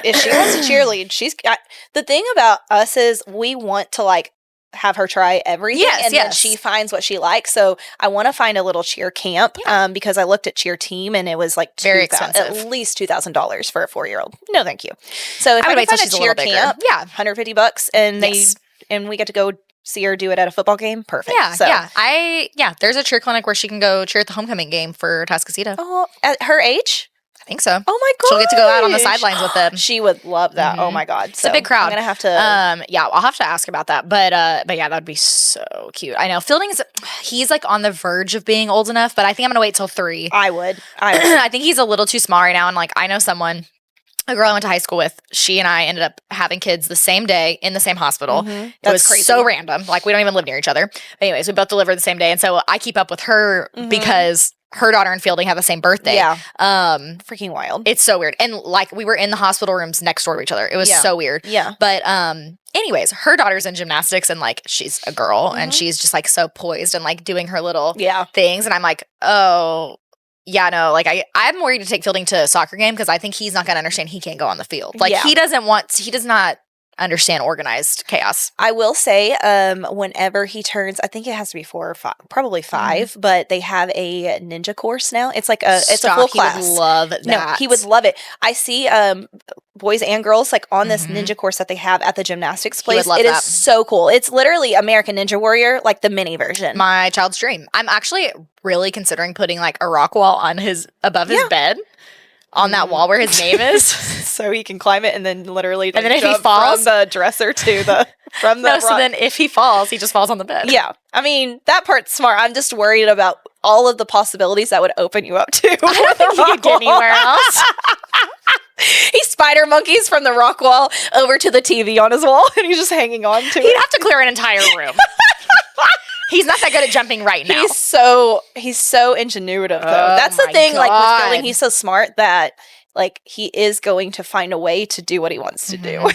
if she wants to cheerlead, she's got the thing about us is we want to like have her try everything and then she finds what she likes. So I want to find a little cheer camp because I looked at cheer team and it was like very expensive, at least $2,000 for a 4-year-old. No, thank you. So if I would find a cheer camp, $150 and and we get to go see her do it at a football game. Perfect. There's a cheer clinic where she can go cheer at the homecoming game for Atascocita. Oh, at her age? I think so. Oh my god, she'll get to go out on the sidelines with them. She would love that. Oh my god, it's a big crowd. I'm gonna have to. I'll have to ask about that. But yeah, that'd be so cute. I know he's like on the verge of being old enough, but I think I'm gonna wait till 3. I would. I think he's a little too small right now, and like I know a girl I went to high school with, she and I ended up having kids the same day in the same hospital. It was crazy. So random. Like, we don't even live near each other. But anyways, we both delivered the same day. And so I keep up with her because her daughter and Fielding have the same birthday. Yeah. Freaking wild. It's so weird. And like, we were in the hospital rooms next door to each other. It was so weird. Yeah. But anyways, her daughter's in gymnastics and like, she's a girl and she's just like so poised and like doing her little things. And I'm like, oh, yeah, no, like I'm worried to take Fielding to a soccer game because I think he's not going to understand he can't go on the field. Like he does not understand organized chaos. I will say, whenever he turns, I think it has to be 4 or 5, probably 5, but they have a ninja course now. It's like it's a full class. He would love that. No, he would love it. I see boys and girls like on this ninja course that they have at the gymnastics place. It is so cool. It's literally American Ninja Warrior, like the mini version. My child's dream. I'm actually really considering putting like a rock wall on above his bed. On that wall where his name is. So he can climb it and then literally and then if he falls from the dresser to the from the so then if he falls, he just falls on the bed. Yeah. I mean, that part's smart. I'm just worried about all of the possibilities that would open you up to. I don't think he could get anywhere else. He spider monkeys from the rock wall over to the TV on his wall and he's just hanging on to it. He'd have to clear an entire room. He's not that good at jumping right now. He's so ingenuitive though. That's the thing, like with Fielding, he's so smart that like he is going to find a way to do what he wants to do.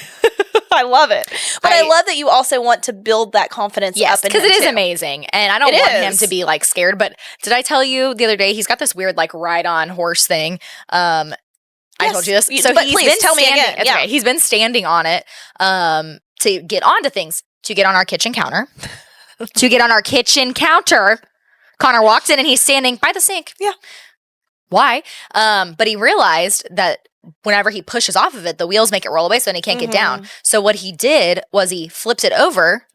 I love it. But I love that you also want to build that confidence up in him. Because it is amazing. And I don't want him to be like scared. But did I tell you the other day he's got this weird like ride-on horse thing. I told you this. So but please tell me again. Okay. He's been standing on it to get onto things, to get on our kitchen counter. Connor walks in and he's standing by the sink. Yeah. Why? But he realized that whenever he pushes off of it, the wheels make it roll away so then he can't get down. So what he did was he flipped it over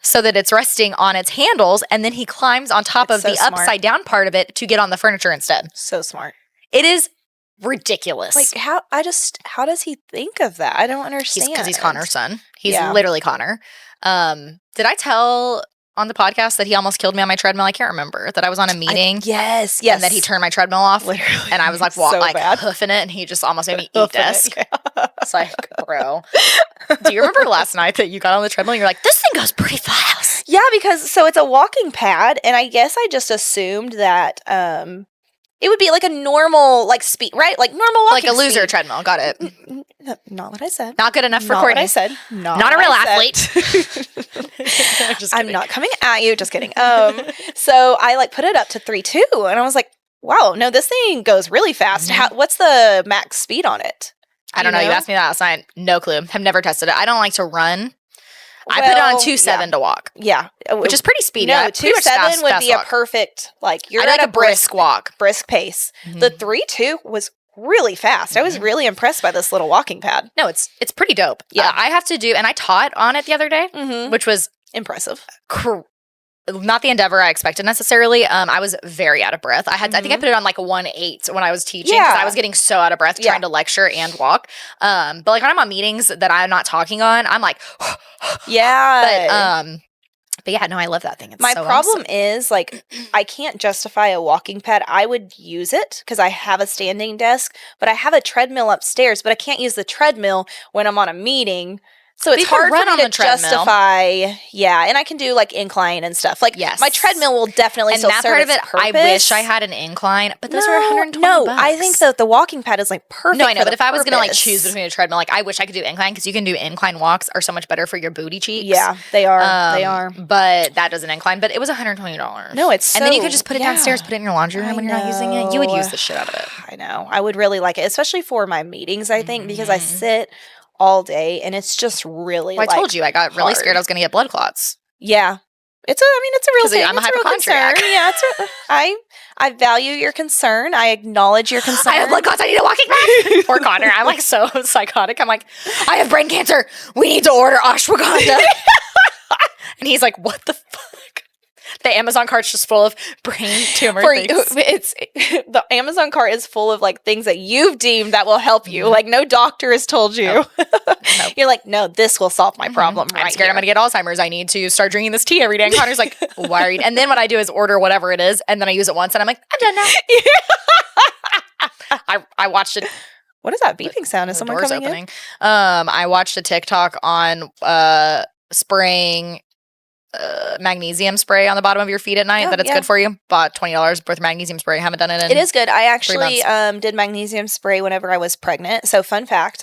so that it's resting on its handles and then he climbs on top of the upside down part of it to get on the furniture instead. So smart. It is ridiculous. Like how does he think of that? I don't understand. Because he's Connor's son. He's literally Connor. Did I tell on the podcast that he almost killed me on my treadmill? I can't remember. That I was on a meeting. Yes. And that he turned my treadmill off. Literally. And I was like, hoofing it, and he just almost made me eat desk. It's like, bro. Do you remember last night that you got on the treadmill and you're like, this thing goes pretty fast? Yeah, because so it's a walking pad, and I guess I just assumed that it would be like a normal like speed, right? Like normal walking like a loser treadmill. Got it. Not what I said. Not good enough for Courtney. Not what I said. Not a real athlete. I'm not coming at you. Just kidding. So I like put it up to 3.2, and I was like, wow, no, this thing goes really fast. What's the max speed on it? I don't know. You asked me that last night. No clue. Have never tested it. I don't like to run. I put it on 2.7 to walk. Yeah. Which is pretty speedy. No, 2.7 would be a perfect, like, you're at a brisk walk. Brisk pace. The 3.2 was really fast. I was really impressed by this little walking pad. No, it's pretty dope. Yeah. I have to do, and I taught on it the other day, which was impressive. Not the endeavor I expected necessarily. I was very out of breath. I think I put it on like a 1.8 when I was teaching because I was getting so out of breath trying to lecture and walk. But like when I'm on meetings that I'm not talking on, I'm like, But yeah, no, I love that thing. It's My problem is like I can't justify a walking pad. I would use it because I have a standing desk, but I have a treadmill upstairs, but I can't use the treadmill when I'm on a meeting. So it's you can hard run for on me the to treadmill. justify. Yeah, and I can do like incline and stuff. Like Yes. my treadmill will definitely And still that serve part of its it, I purpose. wish I had an incline, but those are $120. No, I think that the walking pad is like perfect. No, I know, for but the if I was gonna like purpose. choose between a treadmill, like I wish I could do incline because you can do incline walks are so much better for your booty cheeks. Yeah, they are. They are. But that doesn't incline. But it was $120. No, it's and then you so- could just put it yeah. downstairs, put it in your laundry room when you're not using it. You would use know. the shit out of it. I know. I would really like it, especially for my meetings. I think because I Mhm. sit all day and it's just really. Well, I told you I got really scared I hard. was gonna get blood clots. Yeah. It's a real 'Cause thing. I'm a It's a real hypochondriac. concern. Yeah, I value your concern. I acknowledge your concern. I have blood clots. I need a walking pad. Poor Connor. I'm like so psychotic. I'm like, I have brain cancer. We need to order ashwagandha. And he's like, what the fuck? The Amazon cart's just full of brain tumor For things. you, it's the Amazon cart is full of like things that you've deemed that will help you. Like no doctor has told you. Nope. You're like, no, this will solve my problem. I'm scared I'm gonna get Alzheimer's. I need to start drinking this tea every day. And Connor's like, worried. And then what I do is order whatever it is, and then I use it once, and I'm like, I'm done now. I watched it. What is that beeping sound? Is The someone door's coming opening. I watched a TikTok on spraying magnesium spray on the bottom of your feet at night. Oh, that it's yeah. good for you. Bought $20 worth of magnesium spray. Haven't done it in. in? It is good. I actually months. did magnesium spray whenever I was pregnant. So fun fact,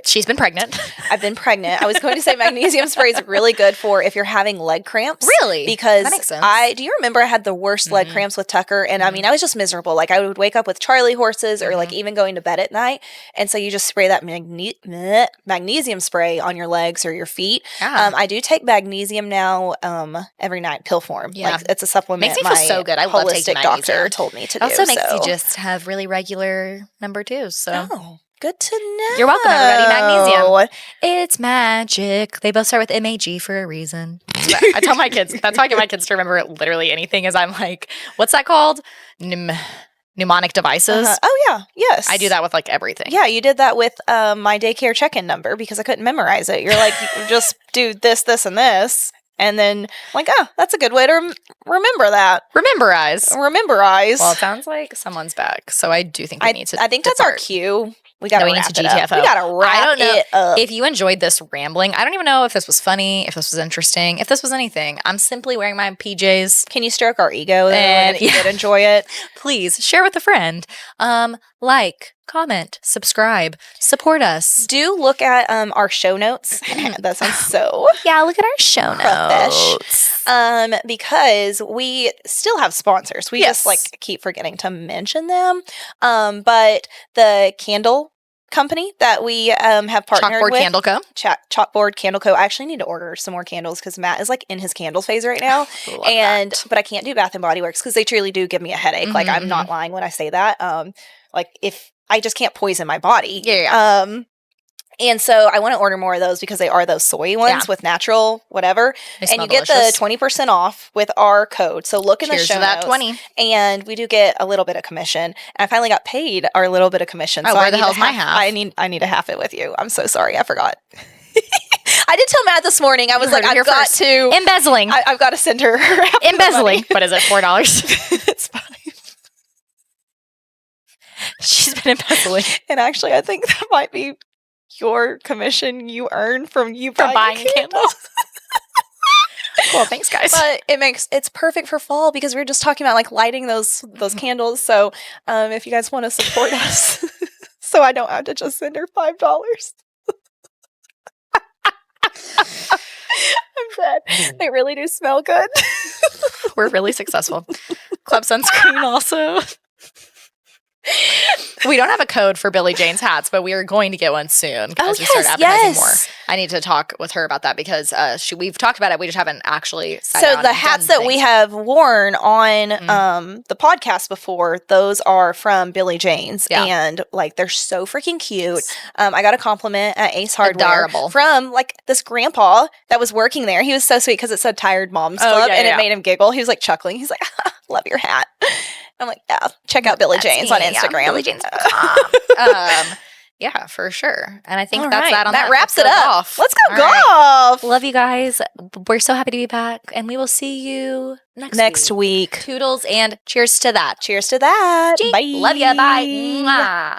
She's been pregnant. I've been pregnant. I was going to say magnesium spray is really good for if you're having leg cramps. Really? Because That makes sense. do you remember I had the worst leg cramps with Tucker? And I mean, I was just miserable. Like I would wake up with Charlie horses or like even going to bed at night. And so you just spray that magnesium spray on your legs or your feet. Yeah. I do take magnesium now every night, pill form. Yeah. Like it's a supplement. Makes me feel so good. I love taking holistic doctor magnesium. told me to It also do. makes so. you just have really regular number 2s. So Oh, good to know. You're welcome, everybody. Magnesium. It's magic. They both start with MAG for a reason. I tell my kids. That's how I get my kids to remember literally anything. Is I'm like, what's that called? Mnemonic devices. Oh yeah, yes. I do that with like everything. Yeah, you did that with my daycare check-in number because I couldn't memorize it. You're like, you just do this, this, and this. And then, like, oh, that's a good way to remember that. Rememberize. Rememberize. Well, it sounds like someone's back. So I do think we need to. I think that's our depart. cue. We gotta No, we need wrap to it up. GTFO. We gotta wrap I don't know it up. if you enjoyed this rambling. I don't even know if this was funny, if this was interesting, if this was anything. I'm simply wearing my PJs. Can you stroke our ego? And- And you did enjoy it. Please share with a friend. Like, comment, subscribe, support us. Do look at our show notes. That sounds so Yeah, look at our show profesh. Because we still have sponsors. We just Yes. like keep forgetting to mention them. But the candle company that we have partnered Chalkboard with, Candle Co. Chalkboard Candle Co. I actually need to order some more candles because Matt is like in his candles phase right now. Love But I can't do Bath and Body Works because they truly do give me a headache. Like I'm not lying when I say that. Like if I just can't poison my body. Yeah. And so I want to order more of those because they are those soy ones Yeah. with natural whatever. They And smell you get delicious. the 20% off with our code. So look in Cheers the show to that notes. 20. And we do get a little bit of commission. And I finally got paid our little bit of commission. Oh, so where I the need to hell's my half? I need to half it with you. I'm so sorry. I forgot. I did tell Matt this morning. I was like, heard it here I've got first. to. Embezzling. I've got to send her. half of the Embezzling. money. What is it? $4? It's fine. She's been embezzling. And actually, I think that might be your commission you earn from you From buying candles. candles. Cool, thanks guys. But it's perfect for fall because we were just talking about like lighting those candles. So if you guys want to support us, so I don't have to just send her $5. I'm dead. They really do smell good. We're really successful. Club sunscreen also. We don't have a code for Billy Jane's hats, but we are going to get one soon as we start advertising more. I need to talk with her about that because we've talked about it. We just haven't actually sat down So the and hats done that we things. have worn on the podcast before, those are from Billy Jane's, Yeah. and like they're so freaking cute. I got a compliment at Ace Hardware Adorable. from like this grandpa that was working there. He was so sweet because it said Tired Moms Oh, Club, yeah, and yeah. it made him giggle. He was like chuckling. He's like, "Love your hat." I'm like, "Yeah, check out Billy That's Jane's me. on Yeah, Instagram." Billy Jane's. Yeah, for sure. And I think All that's right. that on that wraps it Let's go up. golf. Let's go All right. golf. Love you guys. We're so happy to be back, and we will see you next week. week. Toodles and cheers to that. Cheers to that. Gee, Bye. Love ya. Bye. Mwah.